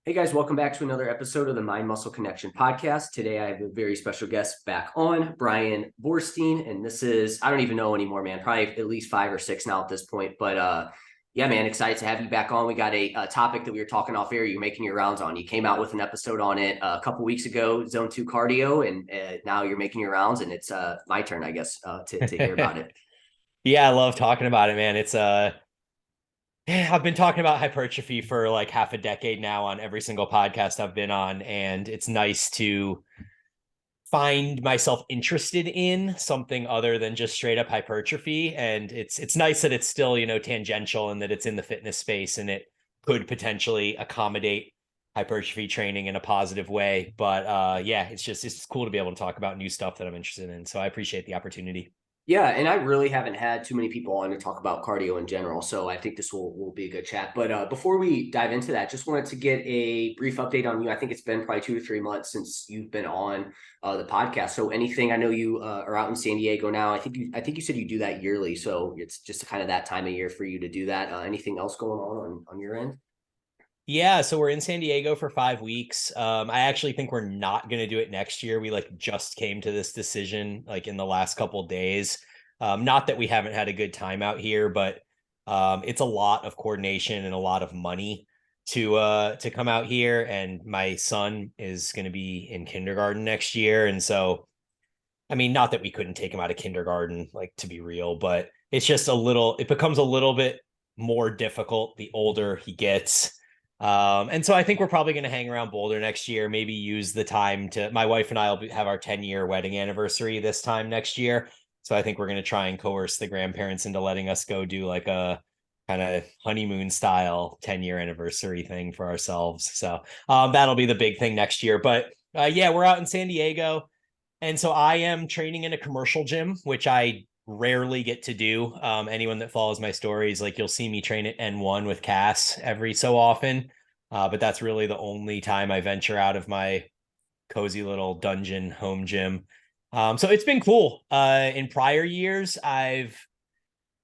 Hey guys, welcome back to another episode of the Mind Muscle Connection podcast. Today I have a very special guest back on, Bryan Boorstein, and this is, I don't even know anymore, man, probably at least 5 or 6 now at this point, but yeah, man, excited to have you back on. We got a topic that we were talking off air, you're making your rounds on. You came out with an episode on it a couple weeks ago, Zone 2 cardio, and now you're making your rounds, and it's my turn, I guess, to hear about it. Yeah, I love talking about it, man. I've been talking about hypertrophy for like half a decade now on every single podcast I've been on, and it's nice to find myself interested in something other than just straight up hypertrophy. And it's nice that it's still, tangential and that it's in the fitness space and it could potentially accommodate hypertrophy training in a positive way. But yeah, it's cool to be able to talk about new stuff that I'm interested in. So I appreciate the opportunity. Yeah, and I really haven't had too many people on to talk about cardio in general, so I think this will be a good chat. But before we dive into that, just wanted to get a brief update on you. I think it's been probably 2 to 3 months since you've been on the podcast. So anything? I know you are out in San Diego now. I think you said you do that yearly, so it's just kind of that time of year for you to do that. Anything else going on your end? Yeah, so we're in San Diego for 5 weeks. I actually think we're not going to do it next year. We like just came to this decision like in the last couple days. Not that we haven't had a good time out here, but it's a lot of coordination and a lot of money to come out here. And my son is going to be in kindergarten next year, and so I mean, not that we couldn't take him out of kindergarten, like to be real, but it's just it becomes a little bit more difficult the older he gets. And so I think we're probably going to hang around Boulder next year, maybe use the time my wife and I will have our 10-year wedding anniversary this time next year. So I think we're going to try and coerce the grandparents into letting us go do like a kind of honeymoon style 10-year anniversary thing for ourselves. So that'll be the big thing next year. But yeah, we're out in San Diego. And so I am training in a commercial gym, which I rarely get to do. Anyone that follows my stories, like you'll see me train at N1 with Cass every so often. But that's really the only time I venture out of my cozy little dungeon home gym. So it's been cool. In prior years, I've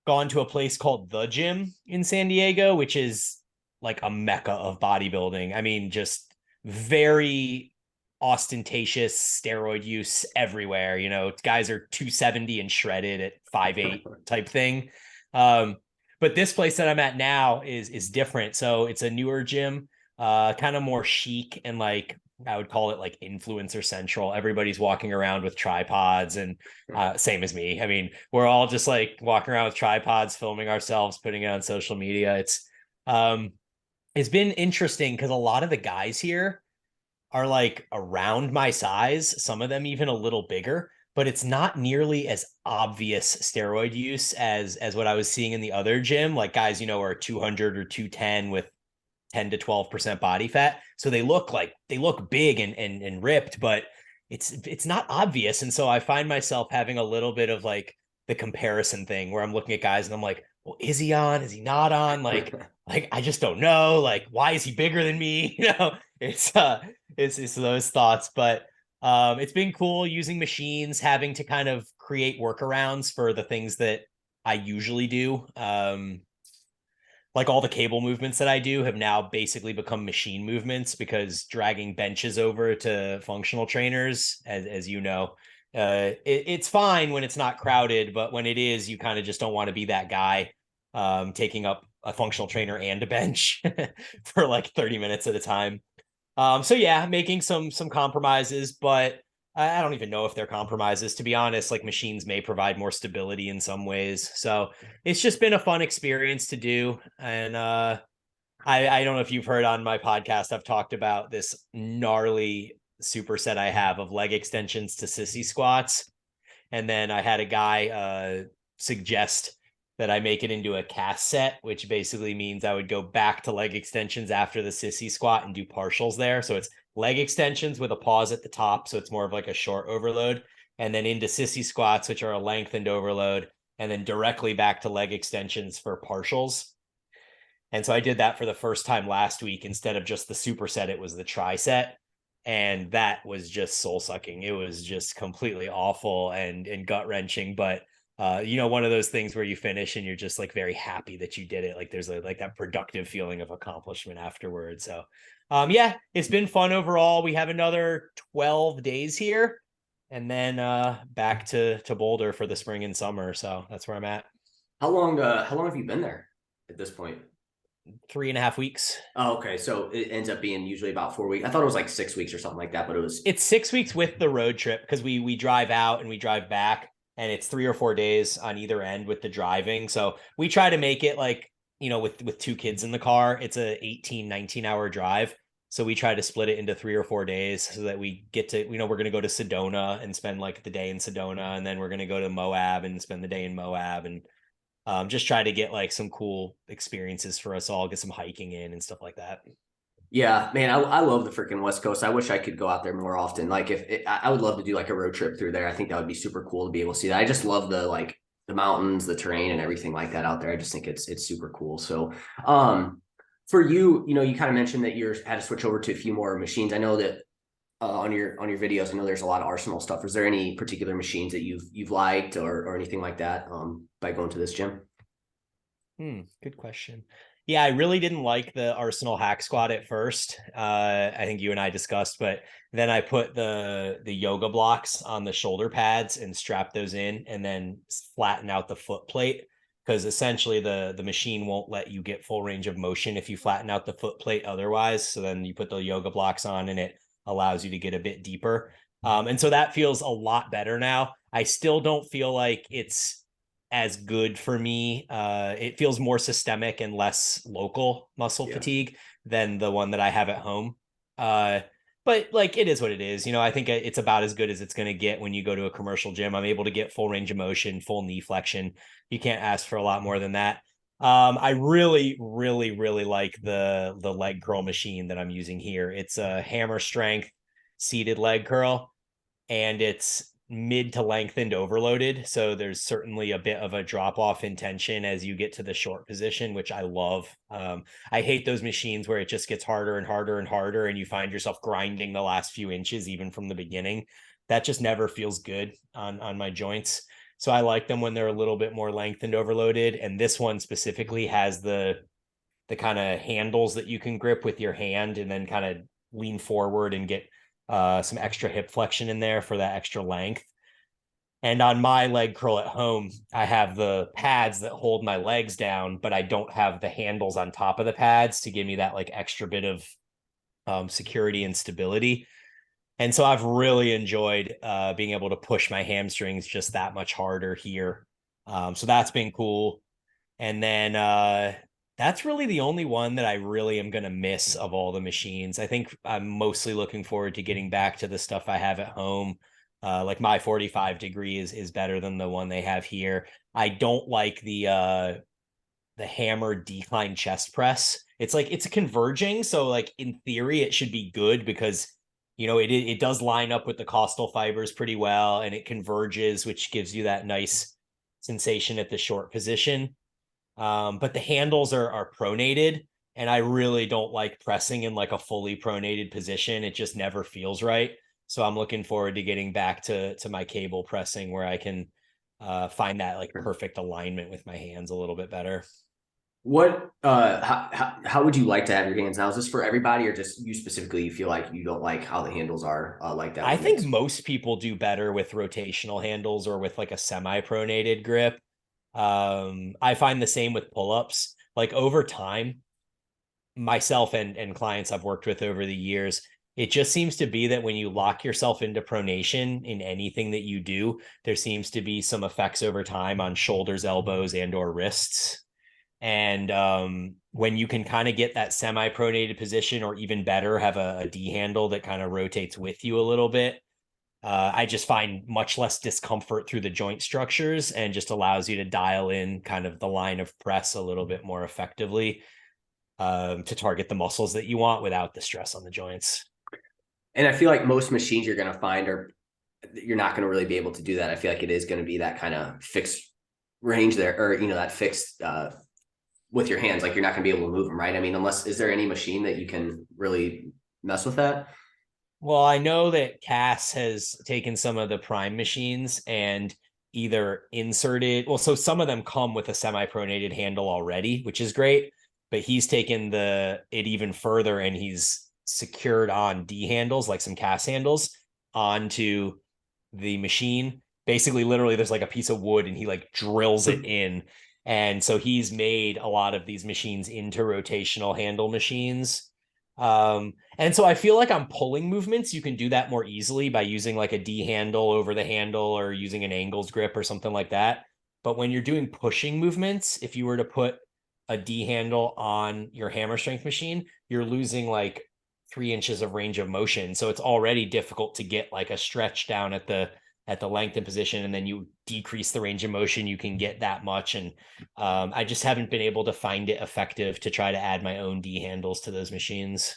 gone to a place called The Gym in San Diego, which is like a mecca of bodybuilding. I mean, just very ostentatious steroid use everywhere. Guys are 270 and shredded at 5'8" type thing. Um, but this place that I'm at now is different. So it's a newer gym, kind of more chic and like I would call it like influencer central. Everybody's walking around with tripods and same as me. I mean, we're all just like walking around with tripods, filming ourselves, putting it on social media. Um, it's been interesting because a lot of the guys here are like around my size, some of them even a little bigger, but it's not nearly as obvious steroid use as what I was seeing in the other gym. Like guys, are 200 or 210 with 10 to 12% body fat. So they look big and ripped, but it's not obvious. And so I find myself having a little bit of like the comparison thing where I'm looking at guys and I'm like, well, is he on? Is he not on? Like I just don't know. Like, why is he bigger than me? It's those thoughts. But it's been cool using machines, having to kind of create workarounds for the things that I usually do. Like all the cable movements that I do have now basically become machine movements because dragging benches over to functional trainers, as you know, it's fine when it's not crowded, but when it is, you kind of just don't want to be that guy taking up a functional trainer and a bench for like 30 minutes at a time. So yeah, making some compromises, but I don't even know if they're compromises. To be honest, like machines may provide more stability in some ways. So it's just been a fun experience to do. And I don't know if you've heard on my podcast, I've talked about this gnarly superset I have of leg extensions to sissy squats. And then I had a guy suggest that I make it into a cast set, which basically means I would go back to leg extensions after the sissy squat and do partials there. So it's leg extensions with a pause at the top. So it's more of like a short overload. And then into sissy squats, which are a lengthened overload. And then directly back to leg extensions for partials. And so I did that for the first time last week. Instead of just the superset, it was the tri-set. And that was just soul sucking. It was just completely awful and gut wrenching. But one of those things where you finish and you're just like very happy that you did it. Like there's like that productive feeling of accomplishment afterwards. So yeah, it's been fun overall. We have another 12 days here and then back to Boulder for the spring and summer. So that's where I'm at. How long have you been there at this point? 3.5 weeks. Oh, okay. So it ends up being usually about 4 weeks. I thought it was like 6 weeks or something like that, but it was. It's 6 weeks with the road trip because we drive out and we drive back, and it's 3 or 4 days on either end with the driving. So we try to make it like, with two kids in the car, it's a 18, 19-hour drive. So we try to split it into 3 or 4 days so that we get to, we're going to go to Sedona and spend like the day in Sedona, and then we're going to go to Moab and spend the day in Moab, and just try to get like some cool experiences for us all, get some hiking in and stuff like that. Yeah, man, I love the freaking West Coast. I wish I could go out there more often. Like I would love to do like a road trip through there. I think that would be super cool to be able to see that. I just love the mountains, the terrain and everything like that out there. I just think it's super cool. So, for you, you kind of mentioned that you had to switch over to a few more machines. I know that on your videos, I know there's a lot of Arsenal stuff. Is there any particular machines that you've liked or anything like that by going to this gym? Good question. Yeah, I really didn't like the Arsenal hack squat at first. I think you and I discussed, but then I put the yoga blocks on the shoulder pads and strapped those in, and then flatten out the foot plate, because essentially the machine won't let you get full range of motion if you flatten out the foot plate otherwise. So then you put the yoga blocks on and it allows you to get a bit deeper. And so that feels a lot better now. I still don't feel like it's as good for me. It feels more systemic and less local muscle fatigue than the one that I have at home. But like, it is what it is. I think it's about as good as it's going to get when you go to a commercial gym. I'm able to get full range of motion, full knee flexion. You can't ask for a lot more than that. I really, really, really like the leg curl machine that I'm using here. It's a hammer strength seated leg curl, and it's mid to lengthened overloaded. So there's certainly a bit of a drop off in tension as you get to the short position, which I love. I hate those machines where it just gets harder and harder and harder, and you find yourself grinding the last few inches, even from the beginning. That just never feels good on my joints. So I like them when they're a little bit more lengthened overloaded. And this one specifically has the kind of handles that you can grip with your hand and then kind of lean forward and get some extra hip flexion in there for that extra length. And on my leg curl at home, I have the pads that hold my legs down, but I don't have the handles on top of the pads to give me that like extra bit of security and stability. And so I've really enjoyed being able to push my hamstrings just that much harder here. So that's been cool. And then that's really the only one that I really am going to miss of all the machines. I think I'm mostly looking forward to getting back to the stuff I have at home. Like my 45 degree is better than the one they have here. I don't like the hammer decline chest press. It's like it's converging. So like in theory, it should be good because it does line up with the costal fibers pretty well, and it converges, which gives you that nice sensation at the short position. But the handles are pronated, and I really don't like pressing in like a fully pronated position. It just never feels right. So I'm looking forward to getting back to my cable pressing where I can find that like perfect alignment with my hands a little bit better. What how would you like to have your hands now? Is this for everybody or just you specifically? You feel like you don't like how the handles are like that? I think most people do better with rotational handles or with like a semi-pronated grip. I find the same with pull-ups. Like over time, myself and clients I've worked with over the years, it just seems to be that when you lock yourself into pronation in anything that you do, there seems to be some effects over time on shoulders, elbows, and or wrists. And when you can kind of get that semi-pronated position, or even better, have a D handle that kind of rotates with you a little bit, I just find much less discomfort through the joint structures, and just allows you to dial in kind of the line of press a little bit more effectively to target the muscles that you want without the stress on the joints. And I feel like most machines you're going to find you're not going to really be able to do that. I feel like it is going to be that kind of fixed range there, or that fixed with your hands. Like you're not going to be able to move them, right? I mean, is there any machine that you can really mess with that? Well, I know that Cass has taken some of the Prime machines, and either inserted. Well, so some of them come with a semi-pronated handle already, which is great, but he's taken it even further and he's secured on D handles, like some cast handles, onto the machine. Basically, literally, there's like a piece of wood and he like drills it in. And so he's made a lot of these machines into rotational handle machines. And so I feel like on pulling movements, you can do that more easily by using like a D handle over the handle or using an angles grip or something like that. But when you're doing pushing movements, if you were to put a D handle on your hammer strength machine, you're losing like 3 inches of range of motion. So it's already difficult to get like a stretch down at the length and position, and then you decrease the range of motion you can get that much. And I just haven't been able to find it effective to try to add my own D handles to those machines.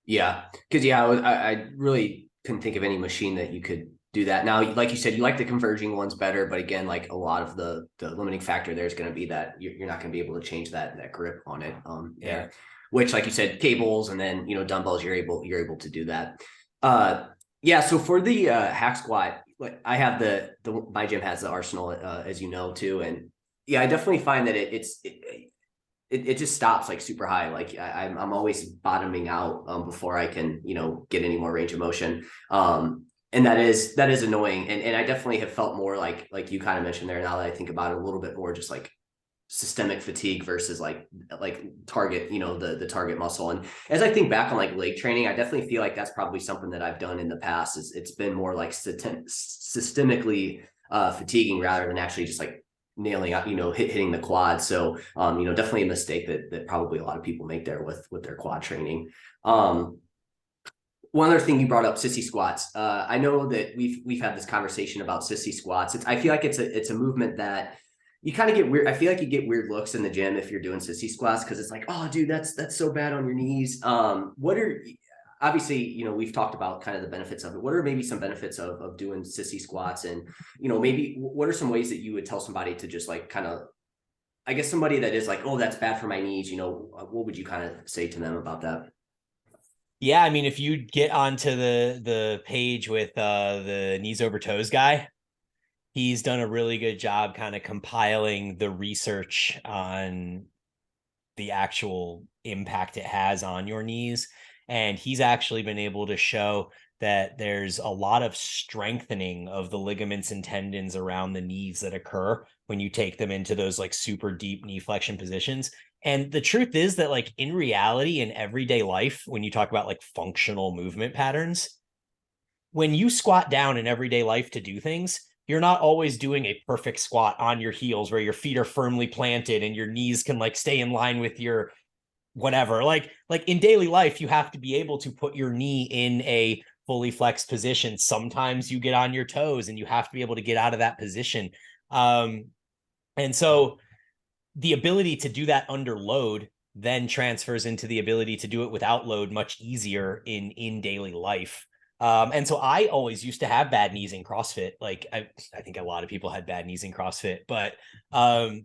Yeah, because I really couldn't think of any machine that you could do that. Now, like you said, you like the converging ones better, but again, like a lot of the limiting factor there is going to be that you're not going to be able to change that grip on it. Yeah. Which, like you said, cables and then dumbbells, you're able to do that. Yeah. So for the hack squat, like I have the my gym has the Arsenal, as you know too, and yeah, I definitely find that it just stops like super high. Like I'm always bottoming out before I can get any more range of motion. And that is annoying. And I definitely have felt more like you kind of mentioned there. Now that I think about it, a little bit more just like systemic fatigue versus like target, the target muscle. And as I think back on like leg training, I definitely feel like that's probably something that I've done in the past. Is it's been more like systemically fatiguing rather than actually just like nailing out, hitting the quad. So definitely a mistake that probably a lot of people make there with their quad training. One other thing you brought up, sissy squats. I know that we've had this conversation about sissy squats. I feel like it's a movement that you kind of get weird. I feel like you get weird looks in the gym if you're doing sissy squats because it's like, oh, dude, that's so bad on your knees. What are obviously, we've talked about kind of the benefits of it. What are maybe some benefits of doing sissy squats, and maybe what are some ways that you would tell somebody to just like kind of, I guess somebody that is like, oh, that's bad for my knees. What would you kind of say to them about that? Yeah, I mean, if you get onto the page with the knees over toes guy, he's done a really good job kind of compiling the research on the actual impact it has on your knees. And he's actually been able to show that there's a lot of strengthening of the ligaments and tendons around the knees that occur when you take them into those like super deep knee flexion positions. And the truth is that like in reality, in everyday life, when you talk about like functional movement patterns, when you squat down in everyday life to do things, you're not always doing a perfect squat on your heels where your feet are firmly planted and your knees can like stay in line with your whatever. Like in daily life, you have to be able to put your knee in a fully flexed position. Sometimes you get on your toes and you have to be able to get out of that position. And so the ability to do that under load then transfers into the ability to do it without load much easier in daily life. And so I always used to have bad knees in CrossFit. Like I think a lot of people had bad knees in CrossFit, but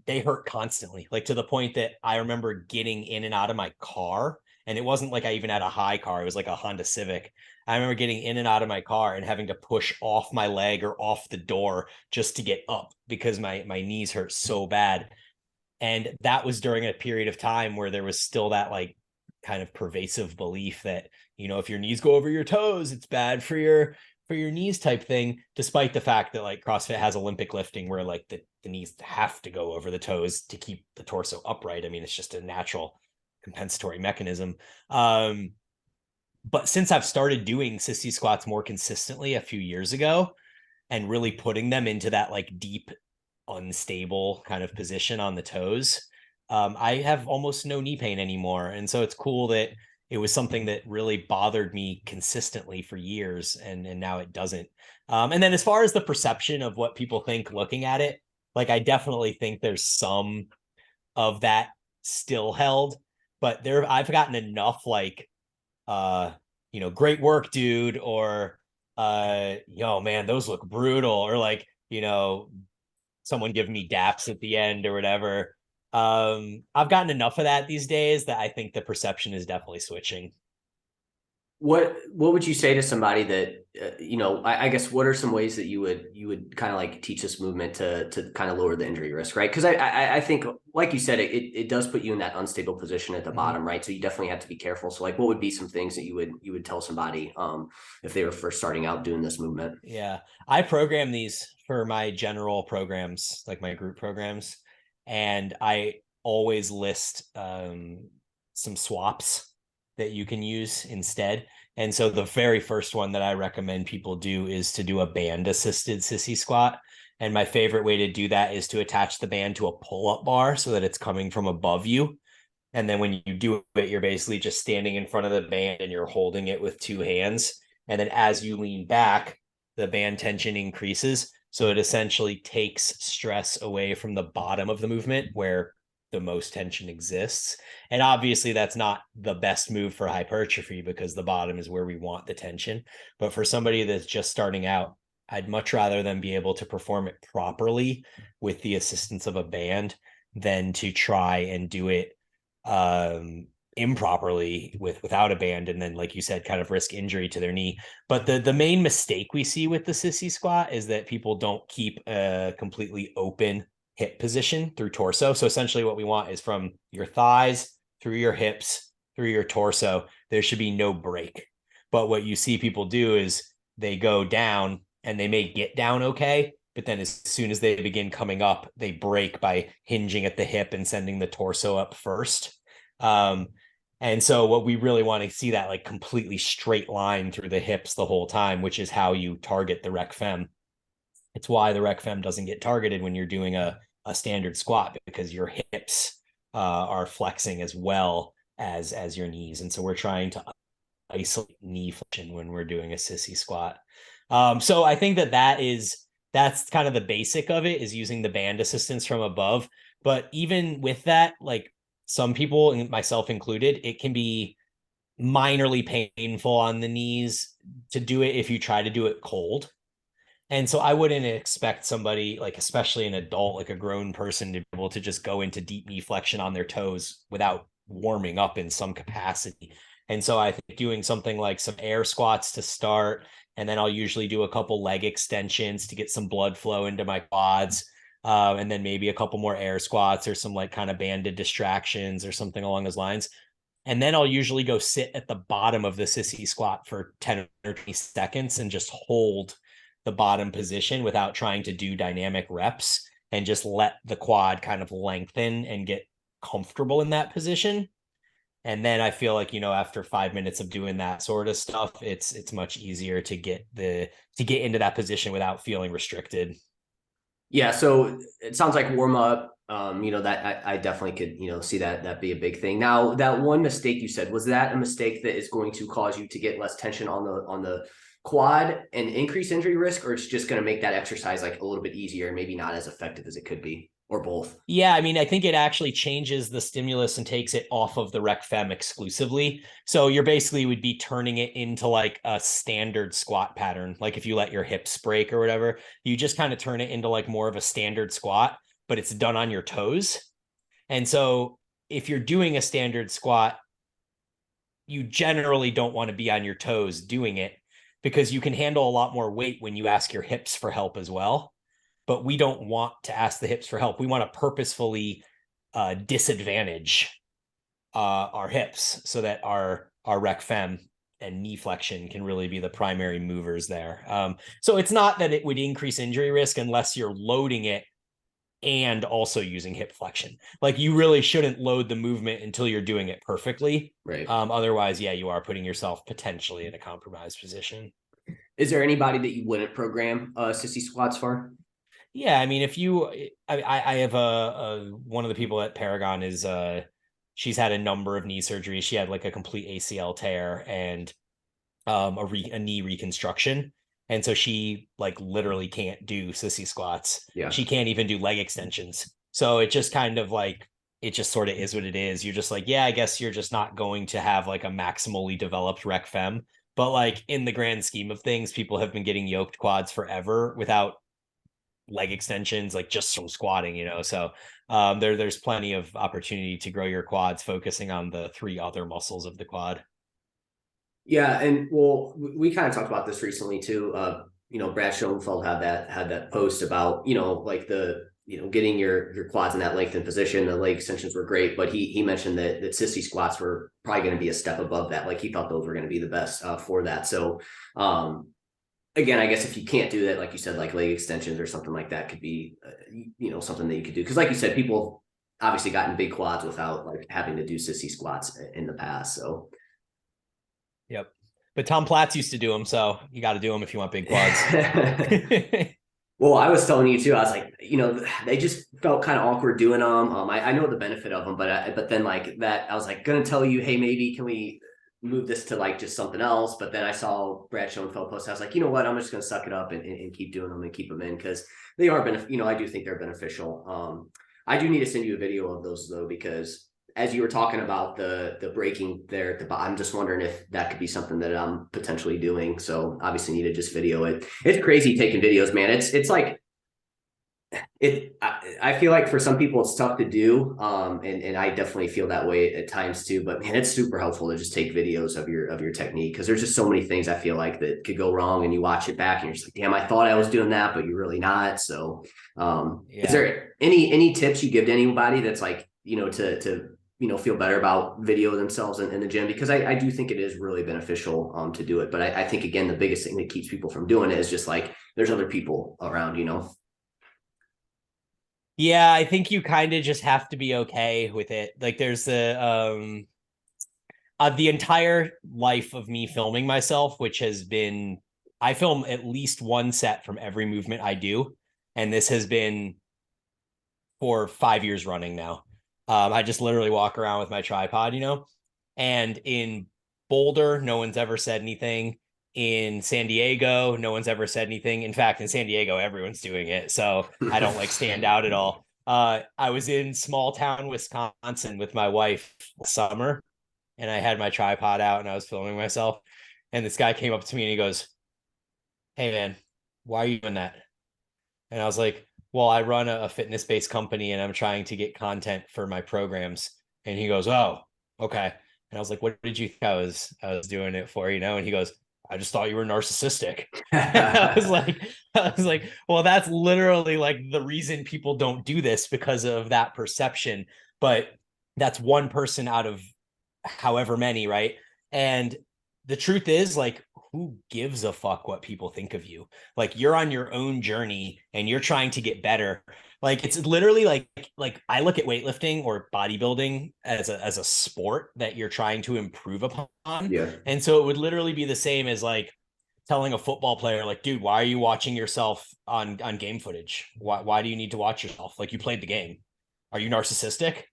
they hurt constantly, like to the point that I remember getting in and out of my car. And it wasn't like I even had a high car. It was like a Honda Civic. I remember getting in and out of my car and having to push off my leg or off the door just to get up because my knees hurt so bad. And that was during a period of time where there was still that like kind of pervasive belief that, if your knees go over your toes, it's bad for your knees type thing, despite the fact that like CrossFit has Olympic lifting where like the knees have to go over the toes to keep the torso upright. I mean, it's just a natural compensatory mechanism. But since I've started doing sissy squats more consistently a few years ago and really putting them into that like deep, unstable kind of position on the toes, I have almost no knee pain anymore. And so it's cool that it was something that really bothered me consistently for years, and now it doesn't. And then as far as the perception of what people think looking at it, like I definitely think there's some of that still held, but I've gotten enough like great work, dude, or yo man, those look brutal, or like, someone giving me daps at the end or whatever. I've gotten enough of that these days that I think the perception is definitely switching. what would you say to somebody that I guess what are some ways that you would kind of like teach this movement to kind of lower the injury risk, right? Because I think like you said, it does put you in that unstable position at the bottom, right? So you definitely have to be careful. So like what would be some things that you would tell somebody if they were first starting out doing this movement? Yeah, I program these for my general programs, like my group programs, and I always list some swaps that you can use instead. And so the very first one that I recommend people do is to do a band assisted sissy squat. And my favorite way to do that is to attach the band to a pull up bar so that it's coming from above you. And then when you do it, you're basically just standing in front of the band and you're holding it with two hands. And then as you lean back, the band tension increases. So it essentially takes stress away from the bottom of the movement where the most tension exists. And obviously, that's not the best move for hypertrophy because the bottom is where we want the tension. But for somebody that's just starting out, I'd much rather them be able to perform it properly with the assistance of a band than to try and do it improperly without a band, and then like you said, kind of risk injury to their knee. But the main mistake we see with the sissy squat is that people don't keep a completely open hip position through torso. So essentially what we want is from your thighs through your hips through your torso, there should be no break. But what you see people do is they go down and they may get down okay, but then as soon as they begin coming up, they break by hinging at the hip and sending the torso up first. And so what we really want to see that like completely straight line through the hips the whole time, which is how you target the rec fem. It's why the rec fem doesn't get targeted when you're doing a standard squat, because your hips are flexing as well as your knees. And so we're trying to isolate knee flexion when we're doing a sissy squat. So I think that's kind of the basic of it, is using the band assistance from above. But even with that, like some people, myself included, it can be minorly painful on the knees to do it if you try to do it cold. And so I wouldn't expect somebody, like especially an adult, like a grown person, to be able to just go into deep knee flexion on their toes without warming up in some capacity. And so I think doing something like some air squats to start, and then I'll usually do a couple leg extensions to get some blood flow into my quads. And then maybe a couple more air squats or some like kind of banded distractions or something along those lines. And then I'll usually go sit at the bottom of the sissy squat for 10 or 20 seconds and just hold the bottom position without trying to do dynamic reps, and just let the quad kind of lengthen and get comfortable in that position. And then I feel like, after 5 minutes of doing that sort of stuff, it's much easier to get into that position without feeling restricted. Yeah, so it sounds like warm up. That I definitely could, see that be a big thing. Now, that one mistake you said, was that a mistake that is going to cause you to get less tension on the quad and increase injury risk, or it's just going to make that exercise like a little bit easier and maybe not as effective as it could be, or both? Yeah, I mean, I think it actually changes the stimulus and takes it off of the rec fem exclusively. So you're basically would be turning it into like a standard squat pattern. Like if you let your hips break or whatever, you just kind of turn it into like more of a standard squat, but it's done on your toes. And so if you're doing a standard squat, you generally don't want to be on your toes doing it, because you can handle a lot more weight when you ask your hips for help as well. But we don't want to ask the hips for help. We want to purposefully disadvantage our hips so that our rec fem and knee flexion can really be the primary movers there. So it's not that it would increase injury risk unless you're loading it and also using hip flexion. Like you really shouldn't load the movement until you're doing it perfectly. Right. Otherwise, yeah, you are putting yourself potentially in a compromised position. Is there anybody that you wouldn't program sissy squats for? Yeah, I mean, if you, I have one of the people at Paragon is she's had a number of knee surgeries. She had like a complete ACL tear and a knee reconstruction, and so she like literally can't do sissy squats. Yeah. She can't even do leg extensions. So it just kind of like, it just sort of is what it is. You're just like, yeah, I guess you're just not going to have like a maximally developed rec fem. But like in the grand scheme of things, people have been getting yoked quads forever without leg extensions, like just from squatting. So there's plenty of opportunity to grow your quads focusing on the three other muscles of the quad. Yeah, and well, we kind of talked about this recently too. Brad Schoenfeld had that post about, like getting your quads in that lengthened position. The leg extensions were great, but he mentioned that sissy squats were probably going to be a step above that. Like he thought those were going to be the best for that. So again, I guess if you can't do that, like you said, like leg extensions or something like that could be, something that you could do. Because like you said, people obviously gotten big quads without like having to do sissy squats in the past. So Yep. But Tom Platz used to do them, so you got to do them if you want big quads. well, I was telling you too. I was like, they just felt kind of awkward doing them. I know the benefit of them, but then like that, I was like, gonna tell you, hey, maybe can we move this to like just something else? But then I saw Brad Schoenfeld post. I was like, you know what? I'm just gonna suck it up and keep doing them and keep them in because they are I do think they're beneficial. I do need to send you a video of those though because as you were talking about the breaking there at the bottom, I'm just wondering if that could be something that I'm potentially doing. So obviously need to just video it. It's crazy taking videos, man. It's like I feel like for some people it's tough to do. And I definitely feel that way at times too, but man, it's super helpful to just take videos of your technique because there's just so many things I feel like that could go wrong and you watch it back and you're just like, damn, I thought I was doing that, but you're really not. So is there any tips you give to anybody that's like, to feel better about video themselves in the gym? Because I do think it is really beneficial to do it. But I think, again, the biggest thing that keeps people from doing it is just like there's other people around. Yeah, I think you kind of just have to be okay with it. Like there's the entire life of me filming myself, which has been, I film at least one set from every movement I do. And this has been for 5 years running now. I just literally walk around with my tripod, and in Boulder, no one's ever said anything. In San Diego, no one's ever said anything. In fact, in San Diego, everyone's doing it. So I don't like stand out at all. I was in small town Wisconsin with my wife summer, and I had my tripod out and I was filming myself. And this guy came up to me and he goes, "Hey man, why are you doing that?" And I was like, well, I run a fitness-based company and I'm trying to get content for my programs. And he goes, oh, okay. And I was like, what did you think I was doing it for, And he goes, I just thought you were narcissistic. I was like, well, that's literally like the reason people don't do this because of that perception. But that's one person out of however many, right? And the truth is, like, who gives a fuck what people think of you? Like, you're on your own journey and you're trying to get better. Like, it's literally like I look at weightlifting or bodybuilding as a sport that you're trying to improve upon. Yeah. And so it would literally be the same as like telling a football player, like, dude, why are you watching yourself on game footage? Why do you need to watch yourself? Like, you played the game. Are you narcissistic?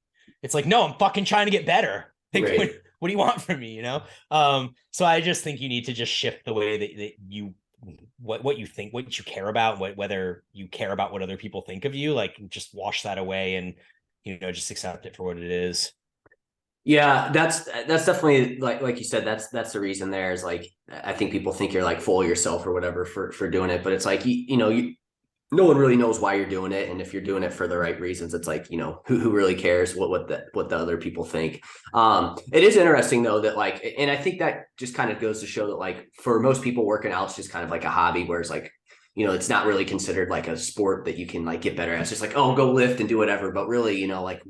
It's like, no, I'm fucking trying to get better. Like, Right. what do you want from me? So I just think you need to just shift the way that you what you think, what you care about, whether you care about what other people think of you, like just wash that away and just accept it for what it is. Yeah, that's definitely like you said, that's the reason there is like I think people think you're like full of yourself or whatever for doing it, but it's like you no one really knows why you're doing it, and if you're doing it for the right reasons, it's like who really cares what the other people think. It is interesting though that like, and I think that just kind of goes to show that like for most people working out, it's just kind of like a hobby, whereas like it's not really considered like a sport that you can like get better at. It's just like, oh, go lift and do whatever. But really, like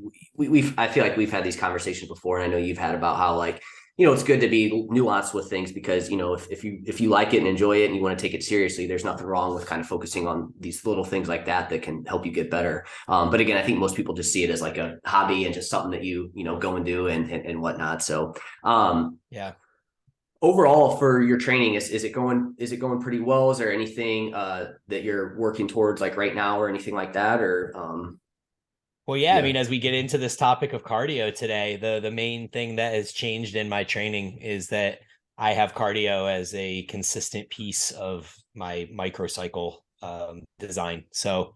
I feel like we've had these conversations before, and I know you've had about how like it's good to be nuanced with things because if you like it and enjoy it and you want to take it seriously, there's nothing wrong with kind of focusing on these little things like that can help you get better. But again, I think most people just see it as like a hobby and just something that you go and do and whatnot. So Yeah. overall for your training, is it going pretty well? Is there anything that you're working towards like right now or anything like that? Or Well, yeah, I yeah. mean, as we get into this topic of cardio today, the main thing that has changed in my training is that I have cardio as a consistent piece of my microcycle design. So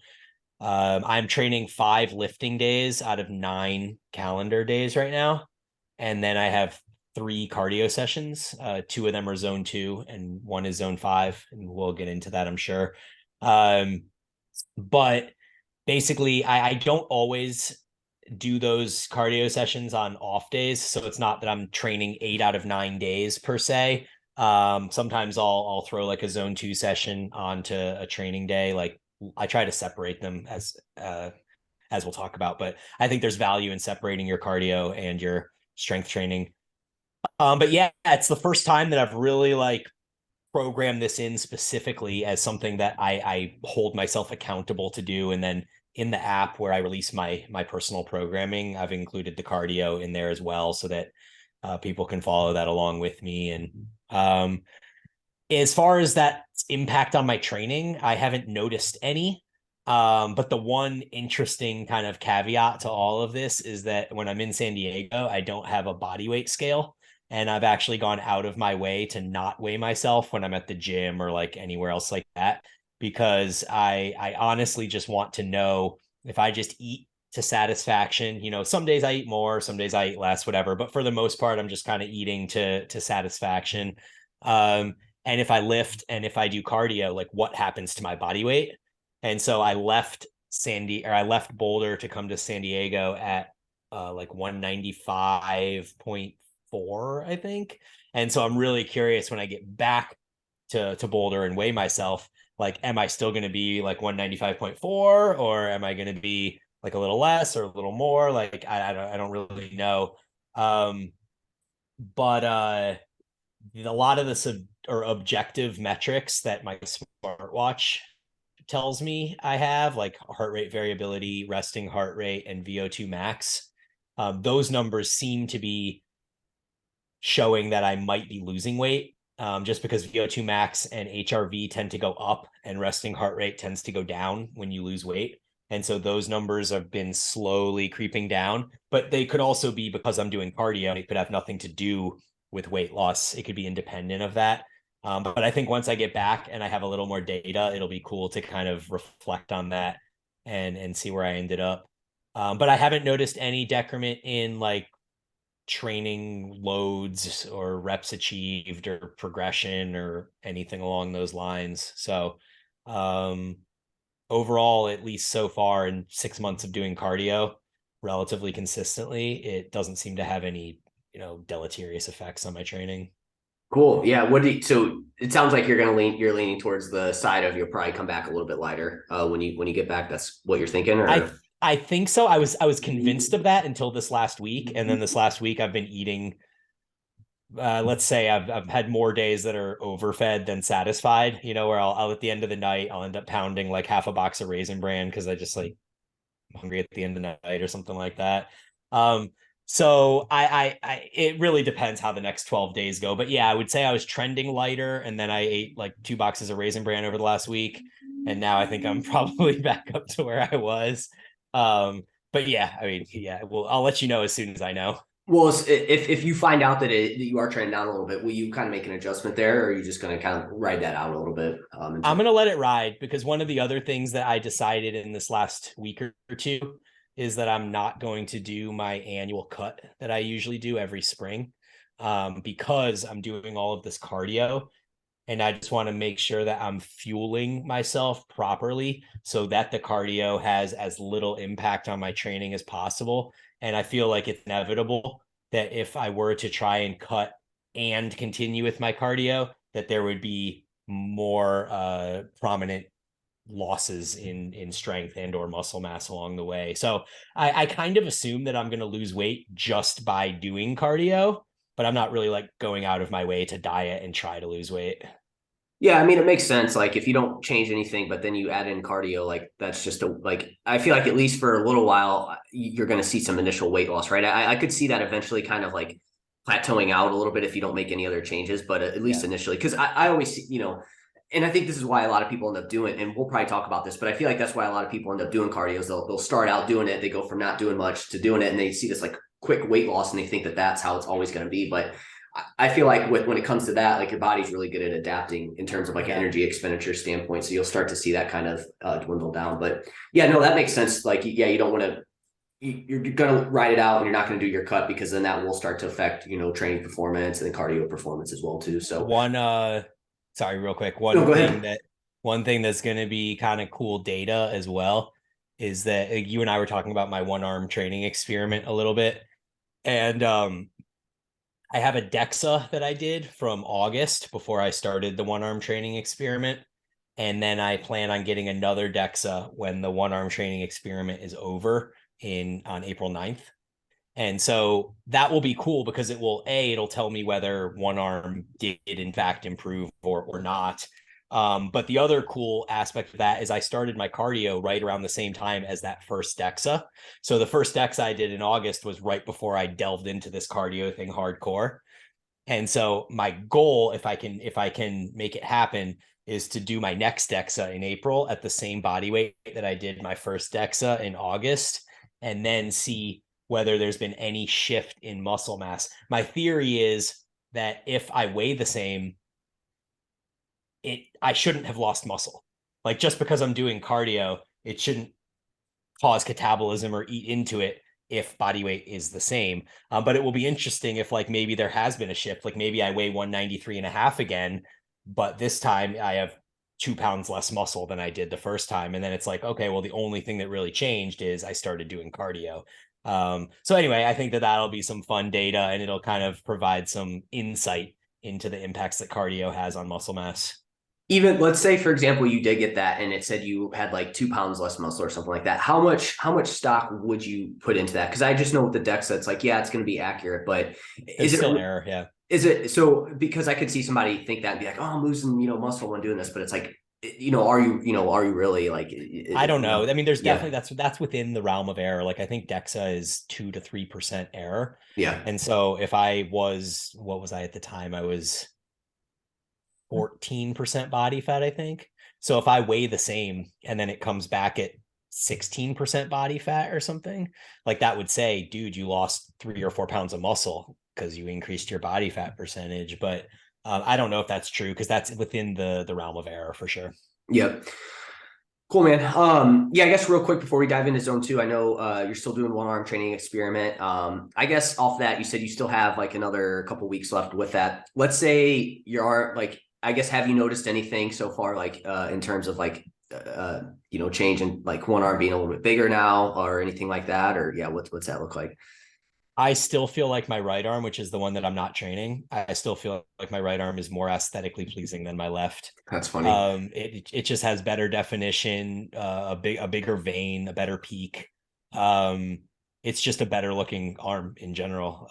I'm training 5 lifting days out of 9 calendar days right now. And then I have 3 cardio sessions. 2 of them are zone 2 and 1 is zone 5. And we'll get into that, I'm sure. But basically, I don't always do those cardio sessions on off days. So it's not that I'm training 8 out of 9 days per se. Sometimes I'll throw like a zone 2 session onto a training day. Like I try to separate them as we'll talk about, but I think there's value in separating your cardio and your strength training. But yeah, it's the first time that I've really like programmed this in specifically as something that I hold myself accountable to do. And then in the app where I release my personal programming, I've included the cardio in there as well, so that people can follow that along with me. And as far as that impact on my training, I haven't noticed any. But the one interesting kind of caveat to all of this is that when I'm in San Diego, I don't have a body weight scale. And I've actually gone out of my way to not weigh myself when I'm at the gym or like anywhere else like that, because I honestly just want to know if I just eat to satisfaction. You know, some days I eat more, some days I eat less, whatever. But for the most part, I'm just kind of eating to satisfaction. And if I lift and if I do cardio, like what happens to my body weight? And so I left I left Boulder to come to San Diego at like 195.4, I think. And so I'm really curious when I get back to Boulder and weigh myself, like, am I still going to be like 195.4, or am I going to be like a little less or a little more? Like, I don't really know. But a lot of the or objective metrics that my smartwatch tells me I have, like heart rate variability, resting heart rate, and VO2 max, those numbers seem to be showing that I might be losing weight, just because VO2 max and HRV tend to go up and resting heart rate tends to go down when you lose weight. And so those numbers have been slowly creeping down, but they could also be because I'm doing cardio. It could have nothing to do with weight loss. It could be independent of that. But I think once I get back and I have a little more data, it'll be cool to kind of reflect on that and see where I ended up. But I haven't noticed any decrement in like training loads or reps achieved or progression or anything along those lines. So overall, at least so far in 6 months of doing cardio relatively consistently, it doesn't seem to have any, deleterious effects on my training. Cool. Yeah. So it sounds like you're leaning towards the side of you'll probably come back a little bit lighter when you get back. That's what you're thinking, or I think so. I was convinced of that until this last week, and then this last week I've been eating. Let's say I've had more days that are overfed than satisfied. Where I'll at the end of the night I'll end up pounding like half a box of Raisin Bran because I just like I'm hungry at the end of the night or something like that. So I it really depends how the next 12 days go. But yeah, I would say I was trending lighter, and then I ate like 2 boxes of Raisin Bran over the last week, and now I think I'm probably back up to where I was. But yeah, I mean, yeah, well, I'll let you know as soon as I know. well, if you find out that you are trending down a little bit, will you kind of make an adjustment there, or are you just going to kind of ride that out a little bit? I'm going to let it ride, because one of the other things that I decided in this last week or two is that I'm not going to do my annual cut that I usually do every spring, because I'm doing all of this cardio. And I just want to make sure that I'm fueling myself properly so that the cardio has as little impact on my training as possible. And I feel like it's inevitable that if I were to try and cut and continue with my cardio, that there would be more prominent losses in strength and or muscle mass along the way. So I kind of assume that I'm going to lose weight just by doing cardio, but I'm not really like going out of my way to diet and try to lose weight. Yeah, I mean, it makes sense. Like if you don't change anything, but then you add in cardio, like that's just I feel like at least for a little while, you're going to see some initial weight loss, right? I could see that eventually kind of like plateauing out a little bit if you don't make any other changes, but at least initially, because I always see, and I think this is why a lot of people end up doing, and we'll probably talk about this, but I feel like that's why a lot of people end up doing cardio is they'll start out doing it. They go from not doing much to doing it, and they see this like quick weight loss and they think that that's how it's always going to be. But I feel like when it comes to that, like your body's really good at adapting in terms of like an energy expenditure standpoint. So you'll start to see that kind of dwindle down. But yeah, no, that makes sense. Like, yeah, you don't want to, you're going to ride it out and you're not going to do your cut, because then that will start to affect, training performance and cardio performance as well too. So sorry, real quick. Go ahead. One thing that's going to be kind of cool data as well is that you and I were talking about my one arm training experiment a little bit. And I have a DEXA that I did from August before I started the one arm training experiment. And then I plan on getting another DEXA when the one arm training experiment is over on April 9th. And so that will be cool because it'll tell me whether one arm did in fact improve or not. But the other cool aspect of that is I started my cardio right around the same time as that first DEXA. So the first DEXA I did in August was right before I delved into this cardio thing hardcore. And so my goal, if I can make it happen, is to do my next DEXA in April at the same body weight that I did my first DEXA in August, and then see whether there's been any shift in muscle mass. My theory is that if I weigh the same, I shouldn't have lost muscle. Like just because I'm doing cardio, it shouldn't cause catabolism or eat into it if body weight is the same. But it will be interesting if like maybe there has been a shift. Like maybe I weigh 193.5 again, but this time I have 2 pounds less muscle than I did the first time. And then it's like, okay, well, the only thing that really changed is I started doing cardio. So anyway, I think that that'll be some fun data, and it'll kind of provide some insight into the impacts that cardio has on muscle mass. Even let's say, for example, you did get that and it said you had like 2 pounds less muscle or something like that. How much stock would you put into that? Because I just know with the DEXA, it's like, yeah, it's going to be accurate, but There's still error? Yeah. Is it so? Because I could see somebody think that and be like, oh, I'm losing, muscle when doing this, but it's like, are you really like? I don't know. I mean, there's definitely that's within the realm of error. Like I think DEXA is 2 to 3% error. Yeah. And so if I was, what was I at the time? I was 14% body fat, I think. So if I weigh the same and then it comes back at 16% body fat or something, like that would say, dude, you lost 3 or 4 pounds of muscle because you increased your body fat percentage. But I don't know if that's true because that's within the realm of error for sure. Yep. Cool, man. Yeah, I guess real quick before we dive into zone 2, I know you're still doing one arm training experiment. I guess off that, you said you still have like another couple weeks left with that. Let's say your arm, like, I guess, have you noticed anything so far, like in terms of like, change in like one arm being a little bit bigger now or anything like that? Or yeah, what's that look like? I still feel like my right arm, which is the one that I'm not training, I still feel like my right arm is more aesthetically pleasing than my left. That's funny. It just has better definition, a bigger vein, a better peak. It's just a better looking arm in general.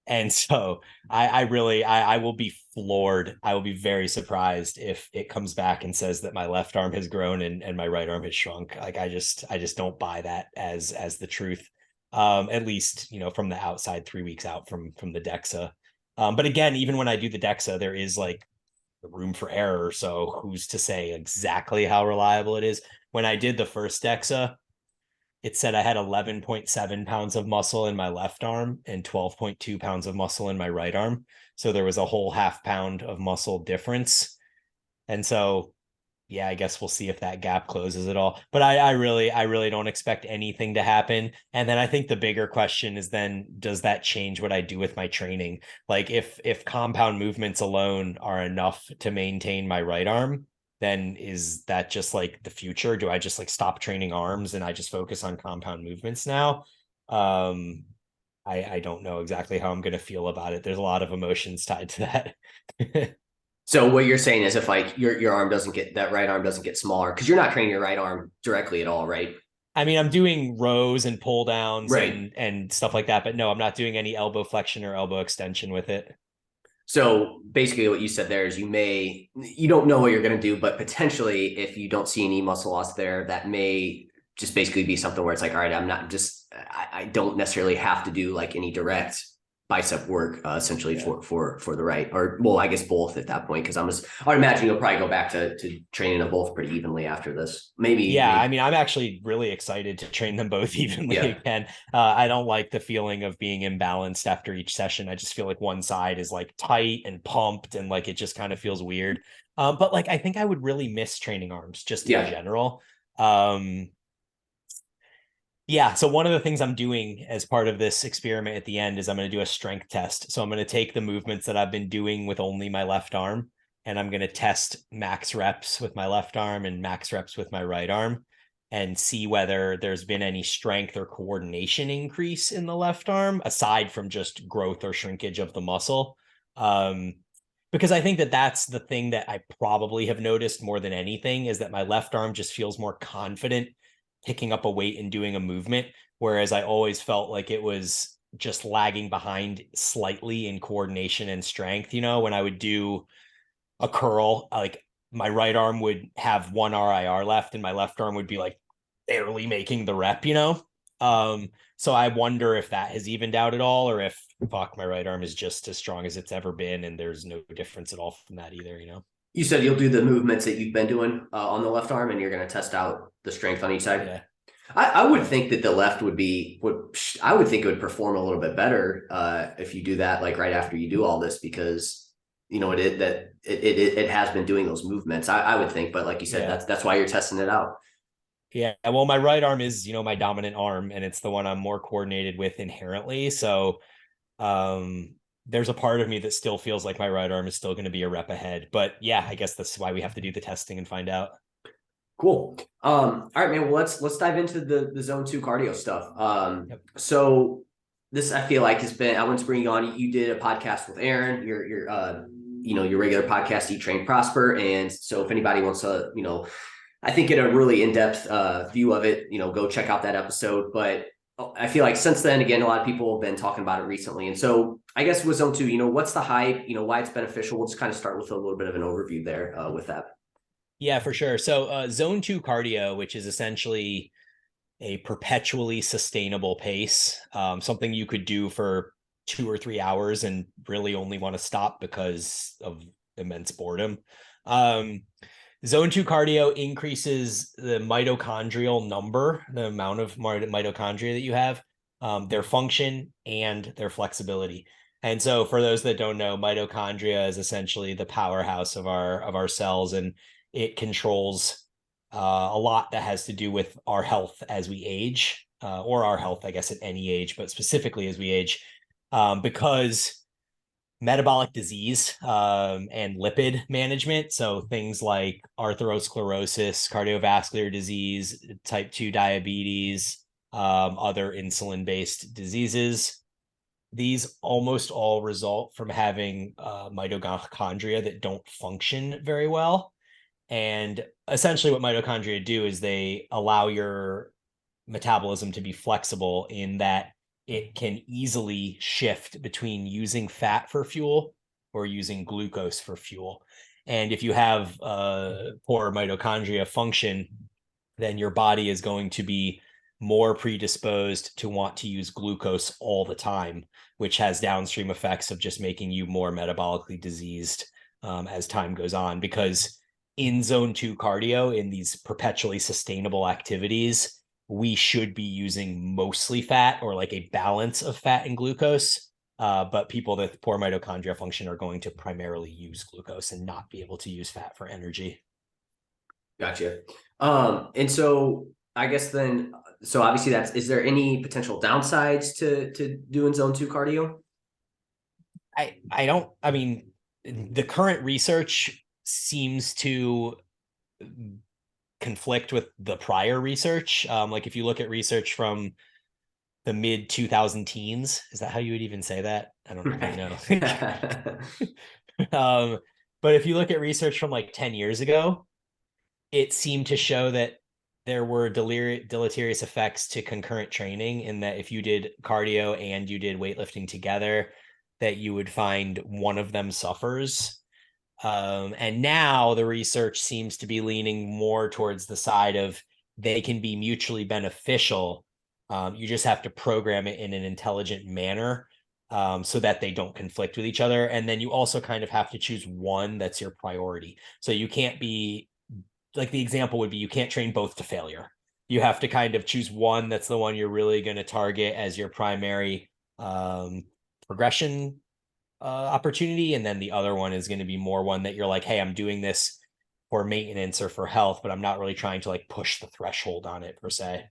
And so I really will be floored. I will be very surprised if it comes back and says that my left arm has grown and my right arm has shrunk. Like I just don't buy that as the truth. At least, from the outside 3 weeks out from the DEXA. But again, even when I do the DEXA, there is like room for error. So who's to say exactly how reliable it is? When I did the first DEXA, it said I had 11.7 pounds of muscle in my left arm and 12.2 pounds of muscle in my right arm. So there was a whole half pound of muscle difference. And so, yeah, I guess we'll see if that gap closes at all. But I really don't expect anything to happen. And then I think the bigger question is then, does that change what I do with my training? Like if compound movements alone are enough to maintain my right arm, then is that just like the future? Do I just like stop training arms and I just focus on compound movements now? I don't know exactly how I'm going to feel about it. There's a lot of emotions tied to that. So what you're saying is if like your arm doesn't get, that right arm doesn't get smaller, because you're not training your right arm directly at all, right? I mean, I'm doing rows and pull downs Right. and stuff like that, but no, I'm not doing any elbow flexion or elbow extension with it. So basically what you said there is you don't know what you're going to do, but potentially if you don't see any muscle loss there, that may just basically be something where it's like, all right, I don't necessarily have to do like any direct bicep work essentially for the right, or well, I guess both at that point, because I would imagine you'll probably go back to training them both pretty evenly after this. Maybe. I mean, I'm actually really excited to train them both evenly again. I don't like the feeling of being imbalanced after each session. I just feel like one side is like tight and pumped and like it just kind of feels weird. But like I think I would really miss training arms just in general. So one of the things I'm doing as part of this experiment at the end is I'm going to do a strength test. So I'm going to take the movements that I've been doing with only my left arm, and I'm going to test max reps with my left arm and max reps with my right arm. and see whether there's been any strength or coordination increase in the left arm, aside from just growth or shrinkage of the muscle. Because I think that that's the thing that I probably have noticed more than anything, is that my left arm just feels more confident picking up a weight and doing a movement, whereas I always felt like it was just lagging behind slightly in coordination and strength. When I would do a curl, like my right arm would have one RIR left and my left arm would be like barely making the rep. So I wonder if that has evened out at all, or if my right arm is just as strong as it's ever been and there's no difference at all from that either. You said you'll do the movements that you've been doing on the left arm, and you're going to test out the strength on each side. Yeah. I would think that the left I would think it would perform a little bit better if you do that like right after you do all this, because it has been doing those movements. I would think, but like you said, that's why you're testing it out. Yeah, well, my right arm is, my dominant arm, and it's the one I'm more coordinated with inherently. So there's a part of me that still feels like my right arm is still going to be a rep ahead. But yeah, I guess that's why we have to do the testing and find out. Cool. All right, man. Well, let's dive into the zone 2 cardio stuff. So this, I feel like, has been, I want to bring you on. You did a podcast with Aaron, your regular podcast, Eat, Train, Prosper. And so if anybody wants to, I think get a really in-depth view of it, go check out that episode. But I feel like since then, again, a lot of people have been talking about it recently. And so I guess with zone 2, what's the hype, why it's beneficial? We'll just kind of start with a little bit of an overview there with that. Yeah, for sure. So zone 2 cardio, which is essentially a perpetually sustainable pace, something you could do for 2 or 3 hours and really only want to stop because of immense boredom. Zone 2 cardio increases the mitochondrial number, the amount of mitochondria that you have, their function and their flexibility. And so for those that don't know, mitochondria is essentially the powerhouse of our cells, and it controls a lot that has to do with our health as we age, or our health, I guess, at any age, but specifically as we age, because metabolic disease and lipid management, so things like atherosclerosis, cardiovascular disease, type 2 diabetes, other insulin-based diseases, these almost all result from having mitochondria that don't function very well. And essentially what mitochondria do is they allow your metabolism to be flexible, in that it can easily shift between using fat for fuel or using glucose for fuel. And if you have poor mitochondria function, then your body is going to be more predisposed to want to use glucose all the time, which has downstream effects of just making you more metabolically diseased as time goes on. Because in zone 2 cardio, in these perpetually sustainable activities, we should be using mostly fat, or like a balance of fat and glucose. But people with poor mitochondria function are going to primarily use glucose and not be able to use fat for energy. Gotcha. And so I guess then, so obviously is there any potential downsides to doing zone 2 cardio? I mean, the current research seems to conflict with the prior research. Like if you look at research from the mid 2000 teens, is that how you would even say that? I don't really know. But if you look at research from like 10 years ago, it seemed to show that there were deleterious effects to concurrent training, in that if you did cardio and you did weightlifting together, that you would find one of them suffers. And now the research seems to be leaning more towards the side of they can be mutually beneficial. You just have to program it in an intelligent manner so that they don't conflict with each other. And then you also kind of have to choose one that's your priority. So you can't be, like the example would be, you can't train both to failure. You have to kind of choose one that's the one you're really going to target as your primary progression opportunity, and then the other one is going to be more one that you're like, hey, I'm doing this for maintenance or for health, but I'm not really trying to like push the threshold on it per se.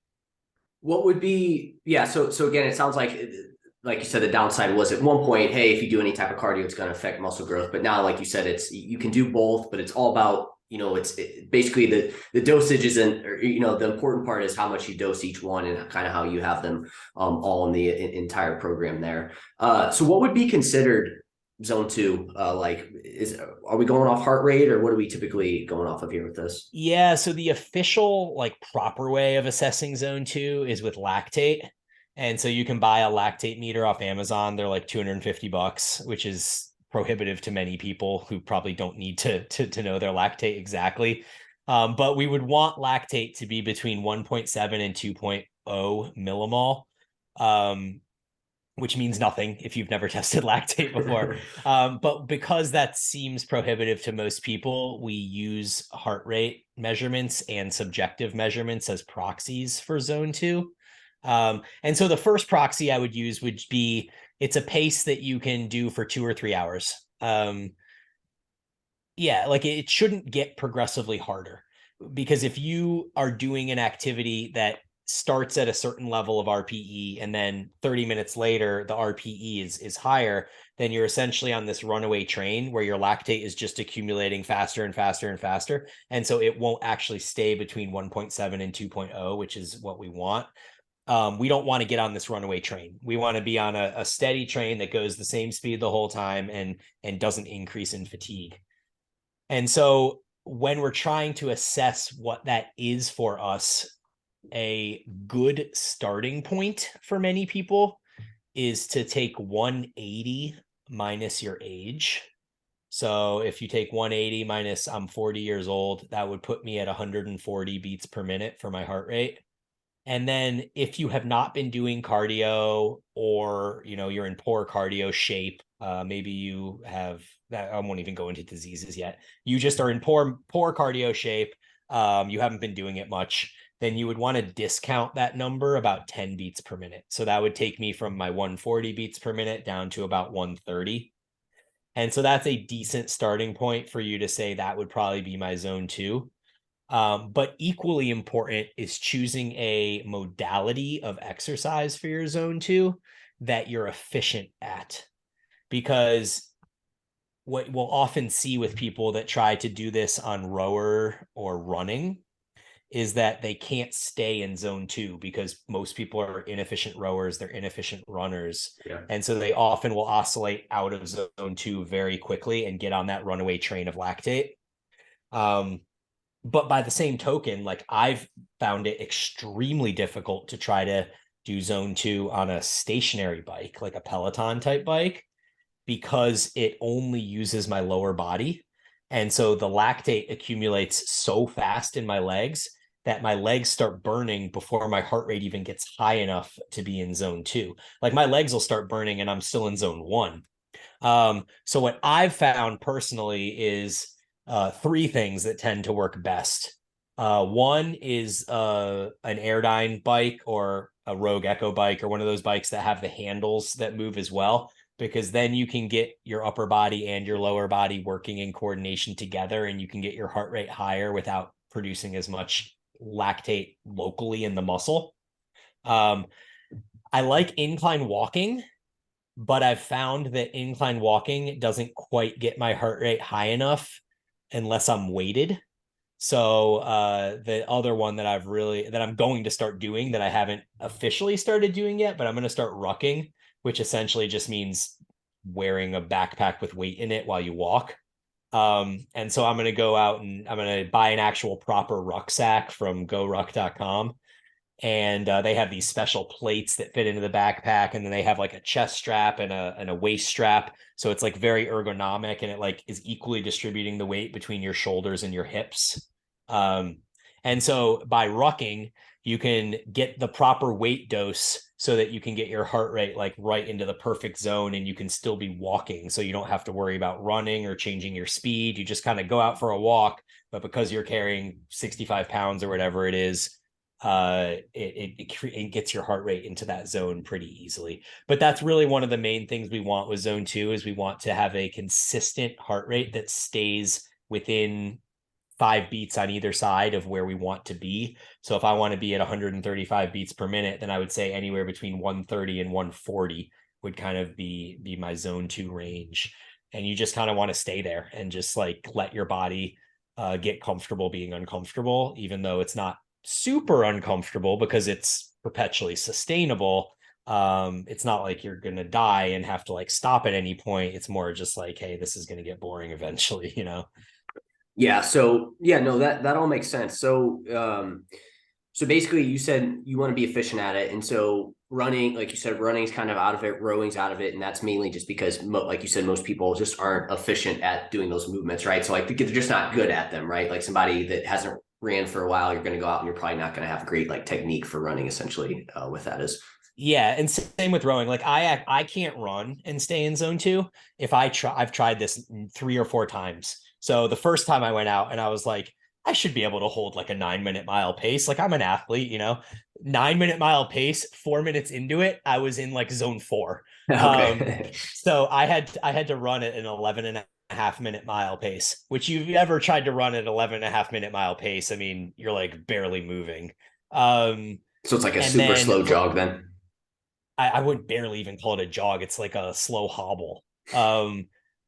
What would be, so again, it sounds like you said, the downside was at one point, hey, if you do any type of cardio, it's going to affect muscle growth. But now, like you said, you can do both, but it's all about it's basically the dosage isn't, or, the important part is how much you dose each one and kind of how you have them all in the entire program there. So what would be considered zone two? Are we going off heart rate, or what are we typically going off of here with this? Yeah, so the official like proper way of assessing zone 2 is with lactate. And so you can buy a lactate meter off Amazon. They're like $250, which is prohibitive to many people who probably don't need to know their lactate exactly. But we would want lactate to be between 1.7 and 2.0 millimole. Which means nothing if you've never tested lactate before. But because that seems prohibitive to most people, we use heart rate measurements and subjective measurements as proxies for zone 2. And so the first proxy I would use would be, it's a pace that you can do for 2 or 3 hours. Yeah, like it shouldn't get progressively harder, because if you are doing an activity that starts at a certain level of RPE and then 30 minutes later the RPE is higher, then you're essentially on this runaway train where your lactate is just accumulating faster and faster and faster. And so it won't actually stay between 1.7 and 2.0, which is what we want. We don't want to get on this runaway train. We want to be on a steady train that goes the same speed the whole time and doesn't increase in fatigue. And so when we're trying to assess what that is for us, a good starting point for many people is to take 180 minus your age. So if you take 180 minus I'm 40 years old, that would put me at 140 beats per minute for my heart rate. And then if you have not been doing cardio, or you're in poor cardio shape, maybe you have that, I won't even go into diseases yet, you just are in poor cardio shape, you haven't been doing it much, then you would want to discount that number about 10 beats per minute. So that would take me from my 140 beats per minute down to about 130. And so that's a decent starting point for you to say that would probably be my zone 2. But equally important is choosing a modality of exercise for your zone 2 that you're efficient at. Because what we'll often see with people that try to do this on rower or running is that they can't stay in zone 2, because most people are inefficient rowers, they're inefficient runners. Yeah. And so they often will oscillate out of zone 2 very quickly and get on that runaway train of lactate. But by the same token, like I've found it extremely difficult to try to do zone 2 on a stationary bike, like a Peloton type bike, because it only uses my lower body. And so the lactate accumulates so fast in my legs that my legs start burning before my heart rate even gets high enough to be in zone 2. Like my legs will start burning and I'm still in zone 1. So what I've found personally is 3 things that tend to work best. One is an Airdyne bike or a Rogue Echo bike, or one of those bikes that have the handles that move as well, because then you can get your upper body and your lower body working in coordination together, and you can get your heart rate higher without producing as much lactate locally in the muscle. I like incline walking, but I've found that incline walking doesn't quite get my heart rate high enough unless I'm weighted. So the other one that I'm going to start doing, that I haven't officially started doing yet, but I'm going to start rucking, which essentially just means wearing a backpack with weight in it while you walk. And so I'm going to go out and I'm going to buy an actual proper rucksack from goruck.com. And they have these special plates that fit into the backpack, and then they have like a chest strap and a waist strap, so it's like very ergonomic, and it like is equally distributing the weight between your shoulders and your hips. And so by rucking, you can get the proper weight dose so that you can get your heart rate like right into the perfect zone, and you can still be walking, so you don't have to worry about running or changing your speed. You just kind of go out for a walk, but because you're carrying 65 pounds or whatever it is, it gets your heart rate into that zone pretty easily. But that's really one of the main things we want with zone 2, is we want to have a consistent heart rate that stays within 5 beats on either side of where we want to be. So if I want to be at 135 beats per minute, then I would say anywhere between 130 and 140 would kind of be my zone 2 range. And you just kind of want to stay there and just like let your body get comfortable being uncomfortable, even though it's not super uncomfortable because it's perpetually sustainable. It's not like you're gonna die and have to like stop at any point. It's more just like, hey, this is gonna get boring eventually, you know. Yeah. So yeah, no, that all makes sense. So basically, you said you want to be efficient at it, and so running, like you said, running's kind of out of it, rowing's out of it, and that's mainly just because, like you said, most people just aren't efficient at doing those movements, right? So like they're just not good at them, right? Like somebody that hasn't ran for a while, you're going to go out and you're probably not going to have great like technique for running, essentially, with that is. Yeah, and same with rowing. Like I can't run and stay in zone two. If I try, I've tried this 3 or 4 times. So the first time I went out and I was like, I should be able to hold like a 9 minute mile pace. Like I'm an athlete, you know, 9 minute mile pace, 4 minutes into it, I was in like zone four. Okay. So I had to run at an 11.5 minute mile pace, which you've ever tried to run at 11.5 minute mile pace. I mean, you're like barely moving. So it's like a And super then slow jog then. I wouldn't barely even call it a jog. It's like a slow hobble.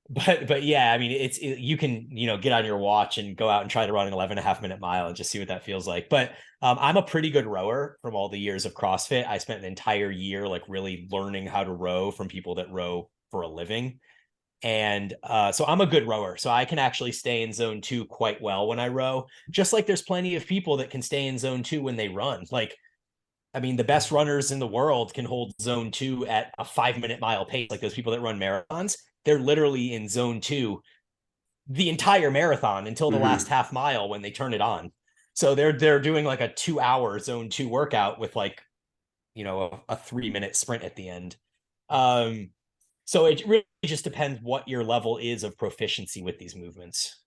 But yeah, I mean, you can, get on your watch and go out and try to run an 11.5 minute mile and just see what that feels like. But I'm a pretty good rower from all the years of CrossFit. I spent an entire year like really learning how to row from people that row for a living. And so I'm a good rower. So I can actually stay in zone two quite well when I row, just like there's plenty of people that can stay in zone two when they run. Like, I mean, the best runners in the world can hold zone two at a 5 minute mile pace. Like those people that run marathons, they're literally in zone two the entire marathon until the last Mm-hmm. half mile when they turn it on. So they're doing like a 2 hour zone two workout with like, a 3 minute sprint at the end. Um, so it really just depends what your level is of proficiency with these movements.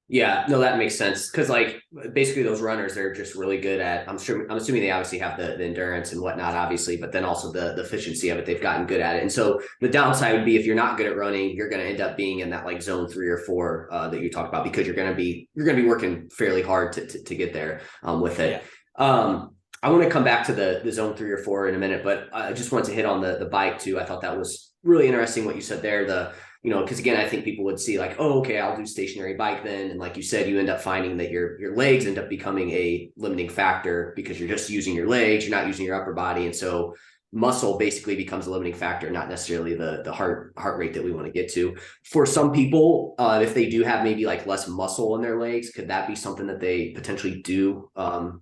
Yeah, no, that makes sense. Because like basically those runners, they're just really good at. I'm assuming they obviously have the endurance and whatnot, obviously, but then also the efficiency of it. They've gotten good at it. And so the downside would be if you're not good at running, you're going to end up being in that like zone 3 or 4 that you talked about because you're going to be working fairly hard to get there with Yeah. it. I want to come back to the zone 3 or 4 in a minute, but I just want to hit on the bike too. I thought that was really interesting what you said there. Because again, I think people would see like, oh, okay, I'll do stationary bike then. And like you said, you end up finding that your legs end up becoming a limiting factor because you're just using your legs, you're not using your upper body. And so muscle basically becomes a limiting factor, not necessarily the heart rate that we want to get to. For some people, if they do have maybe like less muscle in their legs, could that be something that they potentially do for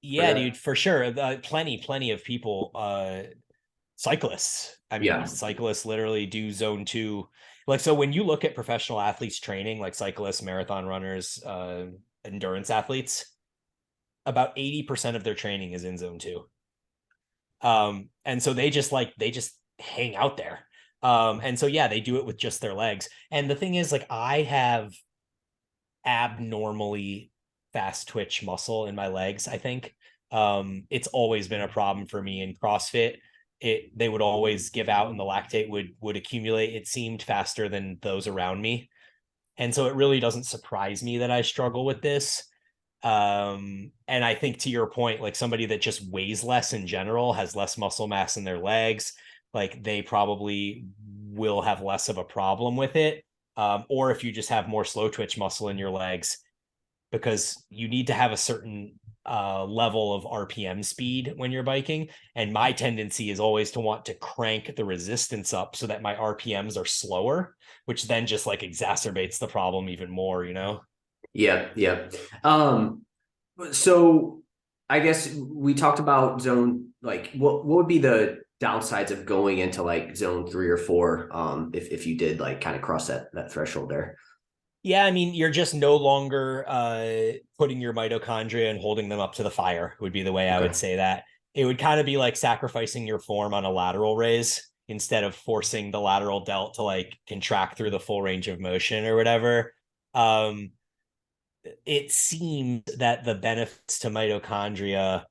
Yeah, that? dude, for sure. Plenty of people, cyclists. I mean, Yeah. cyclists literally do zone two. Like, so when you look at professional athletes training, like cyclists, marathon runners, endurance athletes, about 80% of their training is in zone two. And so they just hang out there. And so yeah, they do it with just their legs. And the thing is, like, I have abnormally fast twitch muscle in my legs, I think. It's always been a problem for me in CrossFit. They would always give out and the lactate would accumulate, it seemed, faster than those around me. And so it really doesn't surprise me that I struggle with this. And I think, to your point, like somebody that just weighs less in general, has less muscle mass in their legs, like they probably will have less of a problem with it. Or if you just have more slow twitch muscle in your legs, because you need to have a certain level of RPM speed when you're biking. And my tendency is always to want to crank the resistance up so that my RPMs are slower, which then just like exacerbates the problem even more, you know? Yeah, yeah. So I guess we talked about zone, like what would be the downsides of going into like zone 3 or 4 if you did like kind of cross that threshold there. Yeah, I mean, you're just no longer putting your mitochondria and holding them up to the fire, would be the way I would Okay. say that. It would kind of be like sacrificing your form on a lateral raise instead of forcing the lateral delt to like contract through the full range of motion or whatever. Um, it seems that the benefits to mitochondria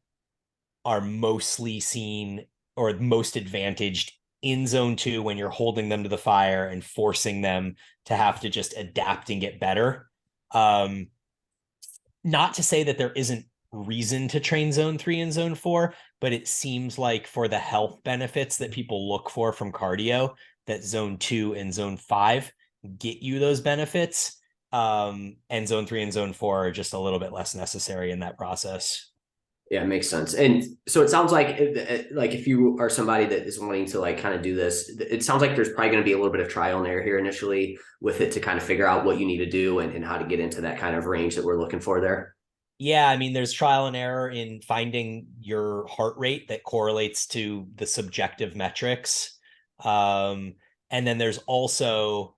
are mostly seen or most advantaged in zone two when you're holding them to the fire and forcing them to have to just adapt and get better. Um, Not to say that there isn't reason to train zone three and zone four, but it seems like for the health benefits that people look for from cardio, that zone two and zone five get you those benefits. And zone 3 and zone 4 are just a little bit less necessary in that process. Yeah, it makes sense. And so it sounds like if you are somebody that is wanting to like kind of do this, it sounds like there's probably going to be a little bit of trial and error here initially with it to kind of figure out what you need to do and how to get into that kind of range that we're looking for there. Yeah, I mean, there's trial and error in finding your heart rate that correlates to the subjective metrics. And then there's also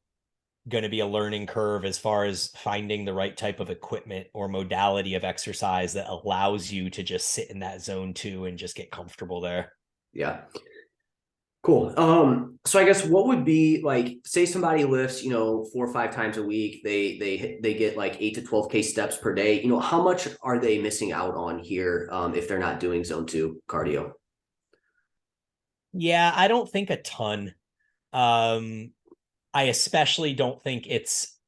going to be a learning curve as far as finding the right type of equipment or modality of exercise that allows you to just sit in that zone 2 and just get comfortable there. Yeah. Cool. So I guess what would be like, say somebody lifts, 4 or 5 times a week, they get like 8 to 12K steps per day. How much are they missing out on here if they're not doing zone 2 cardio? Yeah, I don't think a ton. I especially don't think it's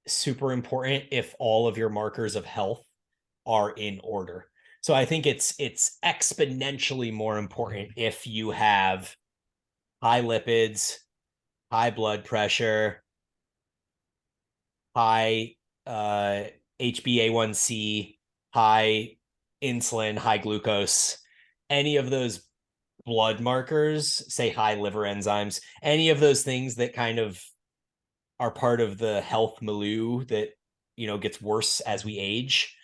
super important if all of your markers of health are in order. So I think it's exponentially more important if you have high lipids, high blood pressure, high HbA1c, high insulin, high glucose, any of those blood markers, say high liver enzymes, any of those things that kind of are part of the health milieu that gets worse as we age.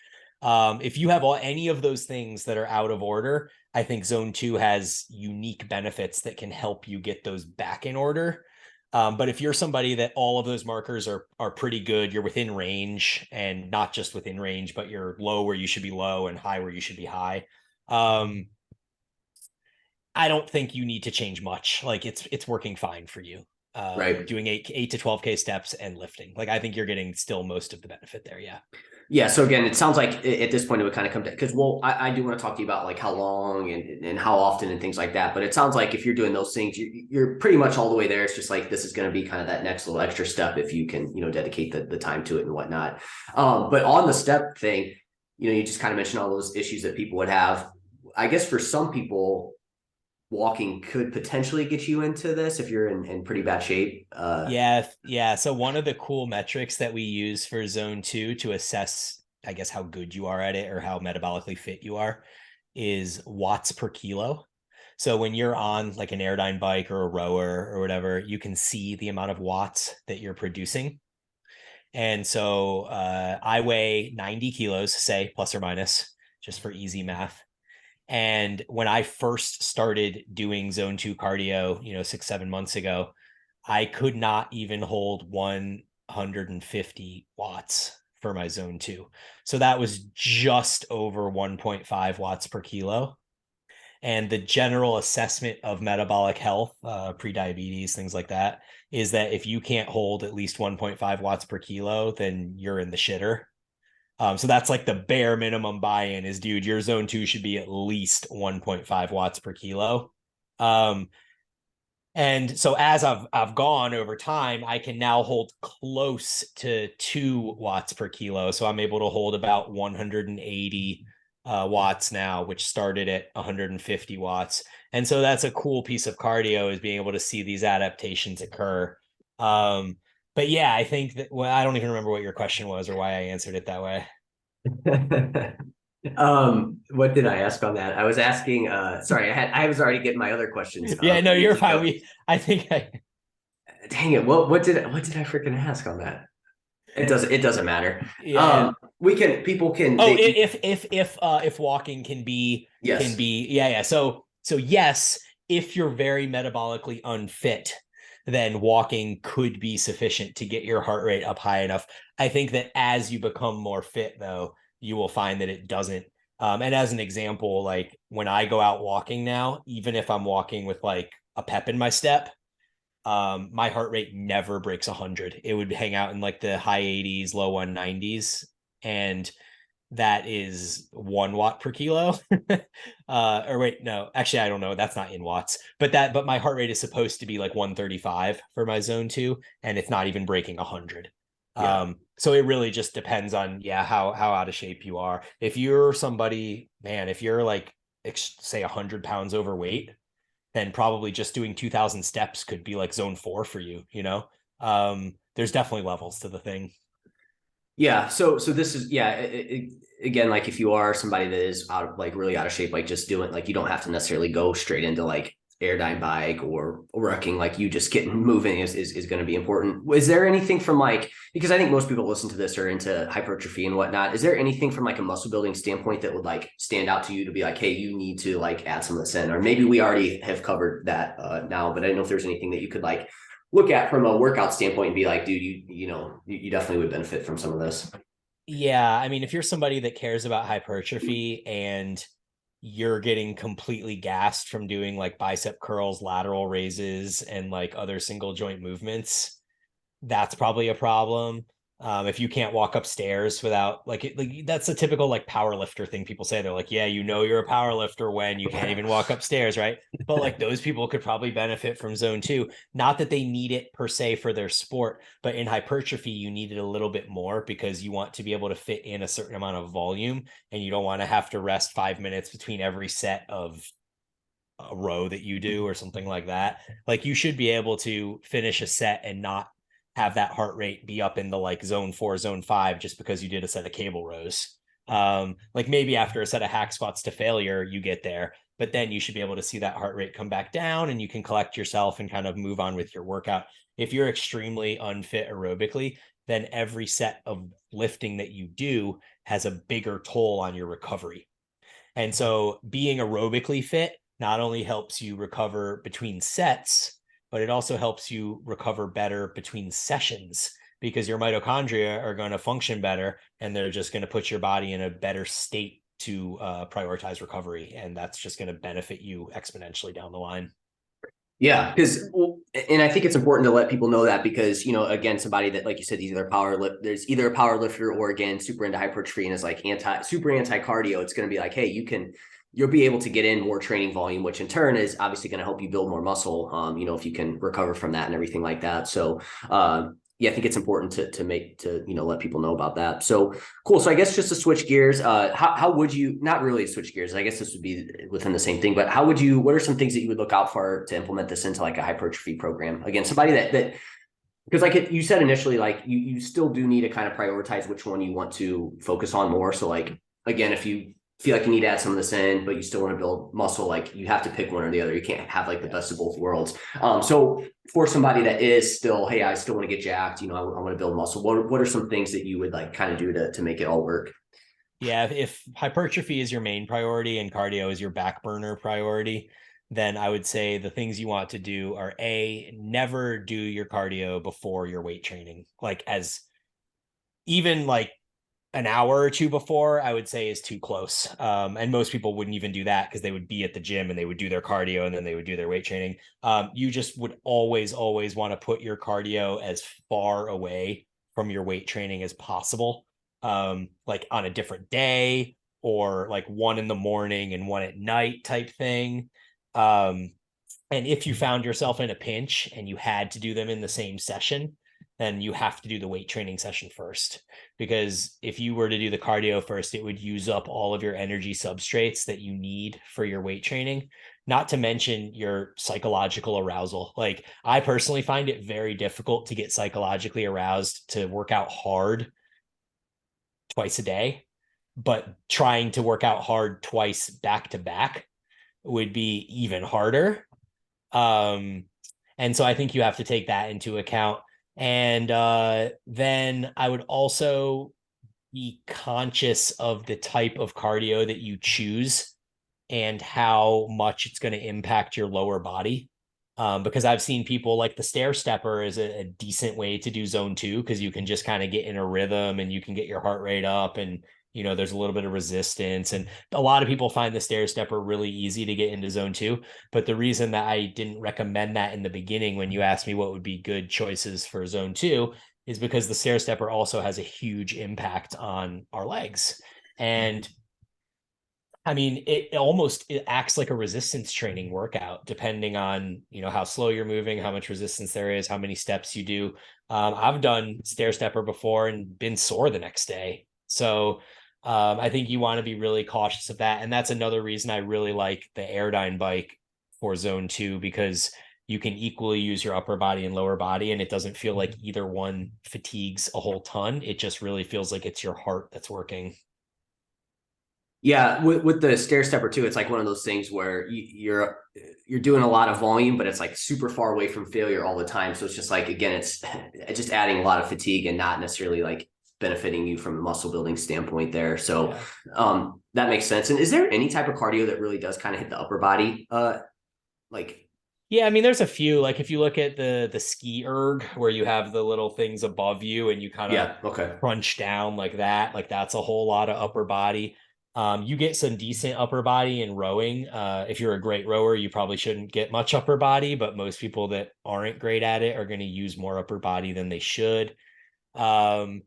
If you have any of those things that are out of order, I think zone 2 has unique benefits that can help you get those back in order. But if you're somebody that all of those markers are pretty good, you're within range, and not just within range, but you're low where you should be low and high where you should be high. I don't think you need to change much. Like it's working fine for you. Right. Doing 8 to 12K steps and lifting. Like I think you're getting still most of the benefit there. Yeah. Yeah. So again, it sounds like at this point it would kind of come to, because I do want to talk to you about like how long and how often and things like that. But it sounds like if you're doing those things, you're pretty much all the way there. It's just like this is going to be kind of that next little extra step if you can, dedicate the time to it and whatnot. But on the step thing, you just kind of mentioned all those issues that people would have. I guess for some people, walking could potentially get you into this if you're in pretty bad shape. Yeah. So one of the cool metrics that we use for zone 2 to assess, I guess, how good you are at it or how metabolically fit you are is watts per kilo. So when you're on like an Airdyne bike or a rower or whatever, you can see the amount of watts that you're producing. And so I weigh 90 kilos, say, plus or minus, just for easy math. And when I first started doing zone 2 cardio, 6, 7 months ago, I could not even hold 150 watts for my zone 2. So that was just over 1.5 watts per kilo. And the general assessment of metabolic health, pre-diabetes, things like that, is that if you can't hold at least 1.5 watts per kilo, then you're in the shitter. So that's like the bare minimum buy-in is, dude, your zone 2 should be at least 1.5 watts per kilo. And so as I've gone over time, I can now hold close to 2 watts per kilo. So I'm able to hold about 180 watts now, which started at 150 watts. And so that's a cool piece of cardio, is being able to see these adaptations occur. But yeah, I think that, well, I don't even remember what your question was or why I answered it that way. What did I ask on that? I was asking, sorry, I was already getting my other questions. Yeah, no, you're fine. Ago. Dang it. What did I freaking ask on that? It doesn't matter. Yeah. People can. Oh, if walking can be, yes. yeah. So yes, if you're very metabolically unfit, then walking could be sufficient to get your heart rate up high enough. I think that as you become more fit, though, you will find that it doesn't. And as an example, like when I go out walking now, even if I'm walking with like a pep in my step, my heart rate never breaks 100. It would hang out in like the high 80s, low 190s, and that is 1 watt per kilo. Or wait, no, actually, I don't know. That's not in watts, but my heart rate is supposed to be like 135 for my zone 2, and it's not even breaking 100. Yeah. So it really just depends on, how out of shape you are. If you're somebody, man, if you're like, say 100 pounds overweight, then probably just doing 2,000 steps could be like zone 4 for you. There's definitely levels to the thing. Yeah. So this is, yeah, again, like if you are somebody that is out of like really out of shape, like just doing, like you don't have to necessarily go straight into like airdyne bike or working, like you just getting moving is going to be important. Is there anything from like, because I think most people listen to this are into hypertrophy and whatnot. Is there anything from like a muscle building standpoint that would like stand out to you to be like, hey, you need to like add some of this in, or maybe we already have covered that now, but I don't know if there's anything that you could like look at from a workout standpoint and be like, dude, you definitely would benefit from some of this. Yeah, I mean, if you're somebody that cares about hypertrophy and you're getting completely gassed from doing like bicep curls, lateral raises, and like other single joint movements, that's probably a problem. If you can't walk upstairs without like that's a typical like power lifter thing people say. They're like, yeah, you know, you're a power lifter when you can't even walk upstairs, right? But like those people could probably benefit from zone two. Not that they need it per se for their sport, but in hypertrophy, you need it a little bit more because you want to be able to fit in a certain amount of volume and you don't want to have to rest 5 minutes between every set of a row that you do or something like that. Like you should be able to finish a set and not have that heart rate be up in the like zone 4, zone 5 just because you did a set of cable rows. Like maybe after a set of hack squats to failure, you get there, but then you should be able to see that heart rate come back down and you can collect yourself and kind of move on with your workout. If you're extremely unfit aerobically, then every set of lifting that you do has a bigger toll on your recovery. And so being aerobically fit not only helps you recover between sets, but it also helps you recover better between sessions because your mitochondria are going to function better and they're just going to put your body in a better state to prioritize recovery. And that's just going to benefit you exponentially down the line. Yeah, because and I think it's important to let people know that because again, somebody that like you said, there's either a power lifter or again super into hypertrophy and is like super anti cardio. It's going to be like, hey, you'll be able to get in more training volume, which in turn is obviously going to help you build more muscle. If you can recover from that and everything like that. So yeah, I think it's important to let people know about that. So cool. So I guess just to switch gears, how would you, not really switch gears, I guess this would be within the same thing, but what are some things that you would look out for to implement this into like a hypertrophy program? Again, somebody that because like you said initially, like you still do need to kind of prioritize which one you want to focus on more. So like, again, if you feel like you need to add some of this in, but you still want to build muscle, like you have to pick one or the other. You can't have like the best of both worlds. So for somebody that is still, hey, I still want to get jacked, I want to build muscle. What are some things that you would like kind of do to make it all work? Yeah, if hypertrophy is your main priority and cardio is your back burner priority, then I would say the things you want to do are never do your cardio before your weight training. Like as even like an hour or two before, I would say is too close. And most people wouldn't even do that because they would be at the gym and they would do their cardio and then they would do their weight training. You just would always want to put your cardio as far away from your weight training as possible. Like on a different day or like one in the morning and one at night type thing. And if you found yourself in a pinch and you had to do them in the same session, then you have to do the weight training session first. Because if you were to do the cardio first, it would use up all of your energy substrates that you need for your weight training, not to mention your psychological arousal. Like, I personally find it very difficult to get psychologically aroused to work out hard twice a day, but trying to work out hard twice back to back would be even harder. um, and so I think you have to take that into account. And then I would also be conscious of the type of cardio that you choose and how much it's going to impact your lower body. Because I've seen people like the stair stepper is a decent way to do zone two because you can just kind of get in a rhythm and you can get your heart rate up and there's a little bit of resistance. And a lot of people find the stair stepper really easy to get into zone two. But the reason that I didn't recommend that in the beginning when you asked me what would be good choices for zone two is because the stair stepper also has a huge impact on our legs. And I mean, it acts like a resistance training workout, depending on how slow you're moving, how much resistance there is, how many steps you do. I've done stair stepper before and been sore the next day. So I think you want to be really cautious of that, and that's another reason I really like the Airdyne bike for Zone 2 because you can equally use your upper body and lower body, and it doesn't feel like either one fatigues a whole ton. It just really feels like it's your heart that's working. Yeah, with the stair stepper too, it's like one of those things where you're doing a lot of volume, but it's like super far away from failure all the time. So it's just like, again, it's just adding a lot of fatigue and not necessarily like benefiting you from a muscle building standpoint there. So that makes sense. And is there any type of cardio that really does kind of hit the upper body? Like Yeah, I mean, there's a few. Like if you look at the ski erg, where you have the little things above you and you kind of okay. crunch down like that's a whole lot of upper body. You get some decent upper body in rowing. If you're a great rower, you probably shouldn't get much upper body, but most people that aren't great at it are going to use more upper body than they should. And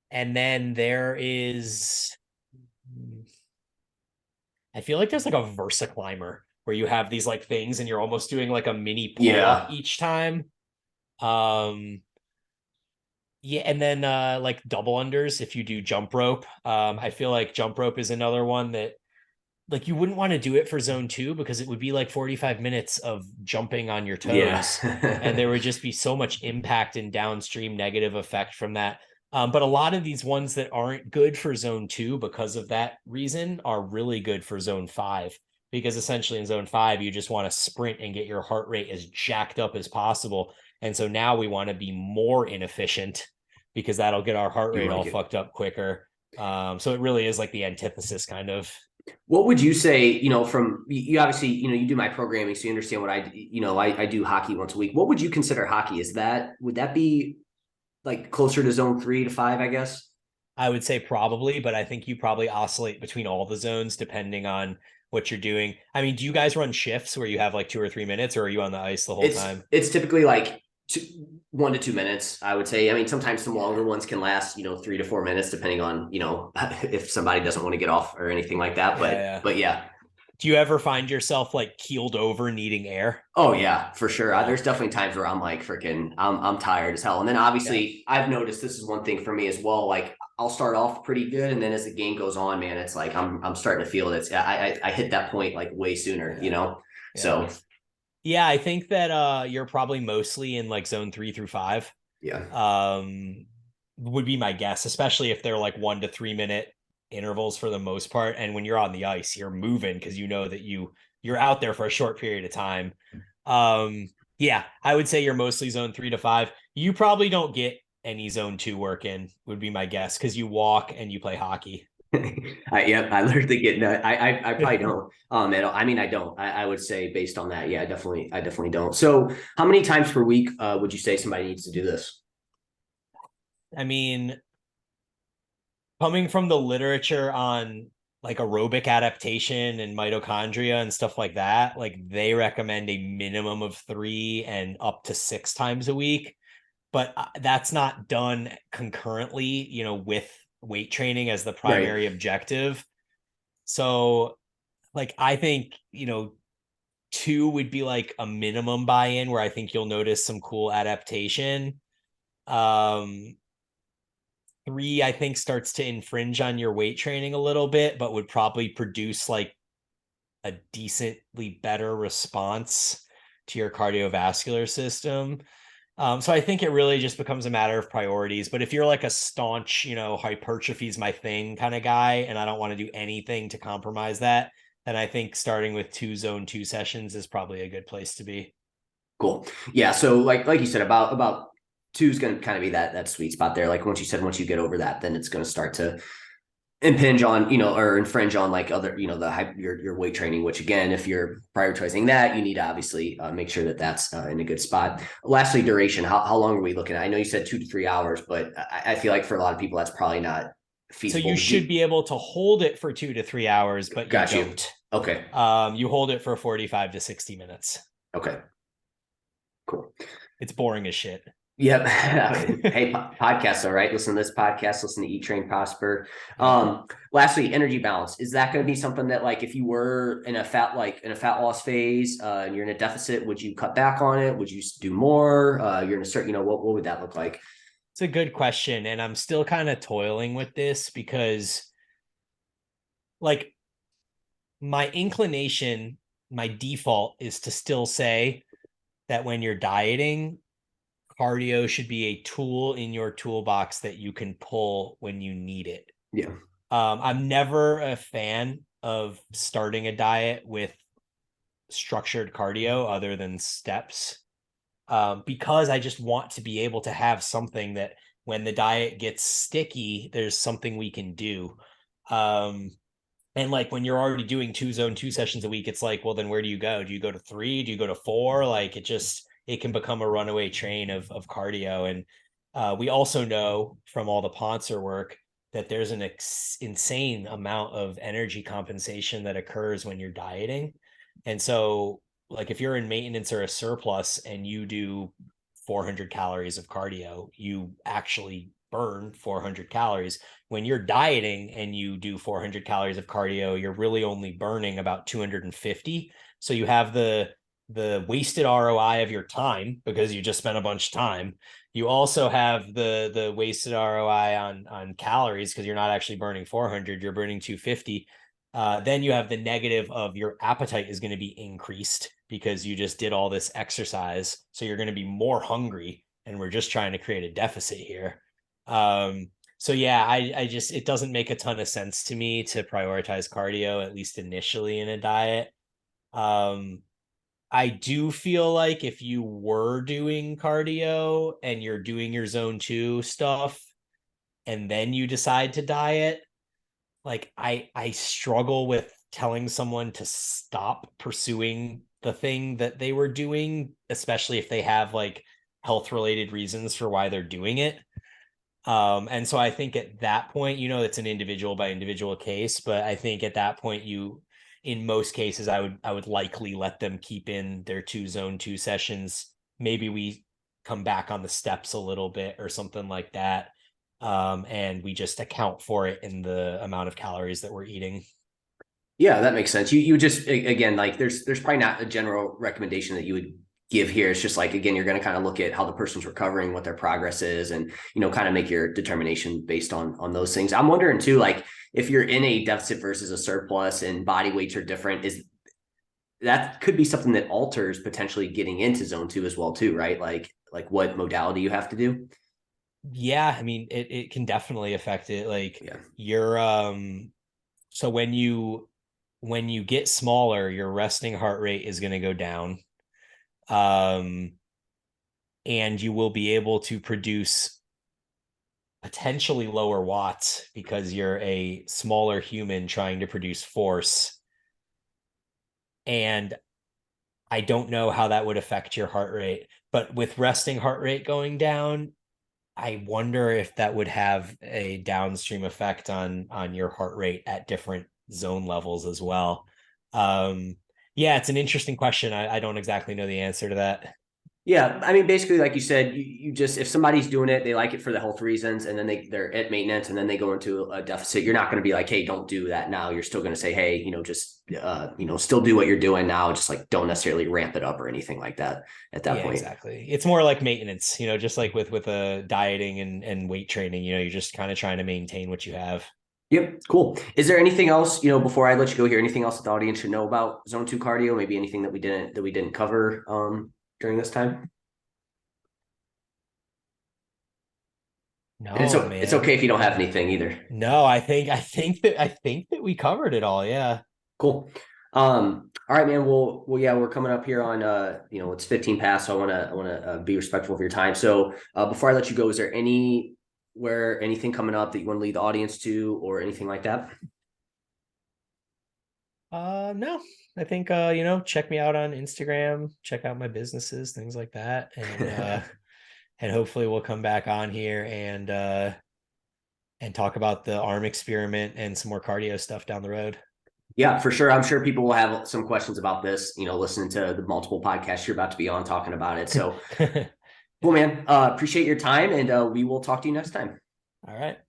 then there is, I feel like there's like a Versa climber where you have these like things and you're almost doing like a mini pull up each time. Um, yeah, and then like double unders if you do jump rope. I feel like jump rope is another one that like you wouldn't want to do it for zone 2 because it would be like 45 minutes of jumping on your toes and there would just be so much impact and downstream negative effect from that. But a lot of these ones that aren't good for zone 2 because of that reason are really good for zone 5, because essentially in zone 5 you just want to sprint and get your heart rate as jacked up as possible. And so now we want to be more inefficient because that'll get our heart rate all fucked up quicker. So it really is like the antithesis kind of. What would you say, from you obviously, you do my programming, so you understand what I do hockey once a week. What would you consider hockey? Would that be like closer to zone 3 to 5, I guess? I would say probably, but I think you probably oscillate between all the zones depending on what you're doing. I mean, do you guys run shifts where you have like 2 or 3 minutes, or are you on the ice the whole time? It's typically like 1 to 2 minutes, I would say. I mean, sometimes some longer ones can last, 3 to 4 minutes, depending on, if somebody doesn't want to get off or anything like that. But yeah. Do you ever find yourself like keeled over needing air? Oh yeah, for sure. There's definitely times where I'm like freaking, I'm tired as hell. And then obviously I've noticed this is one thing for me as well. Like I'll start off pretty good, and then as the game goes on, man, it's like I'm starting to feel that I hit that point like way sooner, So yeah, I think that you're probably mostly in like zone 3 through 5. Yeah. Would be my guess, especially if they're like 1 to 3 minute intervals for the most part. And when you're on the ice, you're moving because you know that you're out there for a short period of time. Yeah, I would say you're mostly zone 3 to 5. You probably don't get any zone 2 work in, would be my guess, because you walk and you play hockey. I literally get no. I probably don't. I mean, I don't. I would say based on that, yeah, I definitely don't. So, how many times per week would you say somebody needs to do this? I mean, coming from the literature on like aerobic adaptation and mitochondria and stuff like that, like they recommend a minimum of 3 and up to 6 times a week. But that's not done concurrently, with weight training as the primary objective. So like, I think, 2 would be like a minimum buy-in where I think you'll notice some cool adaptation. 3, I think, starts to infringe on your weight training a little bit, but would probably produce like a decently better response to your cardiovascular system. So I think it really just becomes a matter of priorities. But if you're like a staunch, hypertrophy is my thing kind of guy, and I don't want to do anything to compromise that, then I think starting with 2 zone 2 sessions is probably a good place to be. Cool. Yeah. So like you said, about 2 is going to kind of be that sweet spot there. Like once you get over that, then it's going to start to impinge on, or infringe on like other, your weight training, which again, if you're prioritizing that, you need to obviously make sure that that's in a good spot. Lastly, duration. How long are we looking at? I know you said 2 to 3 hours, but I feel like for a lot of people, that's probably not feasible. So you should be able to hold it for 2 to 3 hours, but you don't. Okay. You hold it for 45 to 60 minutes. Okay. Cool. It's boring as shit. Yep. Hey, podcasts, all right. Listen to this podcast, listen to Eat, Train, Prosper. Lastly, energy balance. Is that going to be something that like if you were in a fat loss phase and you're in a deficit, would you cut back on it? Would you do more? You're in a certain, what would that look like? It's a good question. And I'm still kind of toiling with this because like my inclination, my default is to still say that when you're dieting, cardio should be a tool in your toolbox that you can pull when you need it. Yeah. I'm never a fan of starting a diet with structured cardio other than steps, because I just want to be able to have something that when the diet gets sticky, there's something we can do. Um, and like when you're already doing zone two sessions a week, it's like, well, then where do you go? Do you go to 3? Do you go to 4? Like it can become a runaway train of cardio. And we also know from all the Poncer work that there's an insane amount of energy compensation that occurs when you're dieting. And so like if you're in maintenance or a surplus and you do 400 calories of cardio, you actually burn 400 calories. When you're dieting and you do 400 calories of cardio, you're really only burning about 250. So you have the wasted ROI of your time because you just spent a bunch of time. You also have the wasted ROI on calories because you're not actually burning 400, you're burning 250. Then you have the negative of your appetite is going to be increased because you just did all this exercise. So you're going to be more hungry, and we're just trying to create a deficit here. So yeah, I just, it doesn't make a ton of sense to me to prioritize cardio, at least initially in a diet. I do feel like if you were doing cardio and you're doing your zone 2 stuff and then you decide to diet, like I struggle with telling someone to stop pursuing the thing that they were doing, especially if they have like health related reasons for why they're doing it. And so I think at that point, it's an individual by individual case, but I think at that point in most cases, I would likely let them keep in their 2 zone 2 sessions. Maybe we come back on the steps a little bit or something like that. And we just account for it in the amount of calories that we're eating. Yeah, that makes sense. You just, again, like there's probably not a general recommendation that you would give here. It's just like, again, you're going to kind of look at how the person's recovering, what their progress is, and, kind of make your determination based on those things. I'm wondering too, like if you're in a deficit versus a surplus and body weights are different, is that could be something that alters potentially getting into zone 2 as well too, right? Like what modality you have to do. Yeah. I mean, it can definitely affect it. Like Yeah. you're, so when you get smaller, your resting heart rate is going to go down. And you will be able to produce potentially lower watts because you're a smaller human trying to produce force. And I don't know how that would affect your heart rate, but with resting heart rate going down, I wonder if that would have a downstream effect on your heart rate at different zone levels as well. Yeah, it's an interesting question. I don't exactly know the answer to that. Yeah, I mean, basically, like you said, you just, if somebody's doing it, they like it for the health reasons, and then they're at maintenance, and then they go into a deficit. You're not going to be like, hey, don't do that now. You're still going to say, hey, just still do what you're doing now. Just like don't necessarily ramp it up or anything like that at that Yeah, point. exactly. It's more like maintenance, just like with a dieting and weight training, you're just kind of trying to maintain what you have. Yep, cool. Is there anything else, before I let you go here, anything else that the audience should know about zone 2 cardio? Maybe anything that we didn't cover during this time? And No, it's man. okay if you don't have anything either. No, I think that we covered it all. Yeah. Cool. All right, man. Well, yeah, we're coming up here on it's 15 past, so I want to be respectful of your time. So before I let you go, is there anything coming up that you want to lead the audience to or anything like that? No, I think check me out on Instagram, check out my businesses, things like that. And hopefully we'll come back on here and talk about the arm experiment and some more cardio stuff down the road. Yeah, for sure. I'm sure people will have some questions about this, listening to the multiple podcasts you're about to be on talking about it. So cool, man. Appreciate your time, and we will talk to you next time. All right.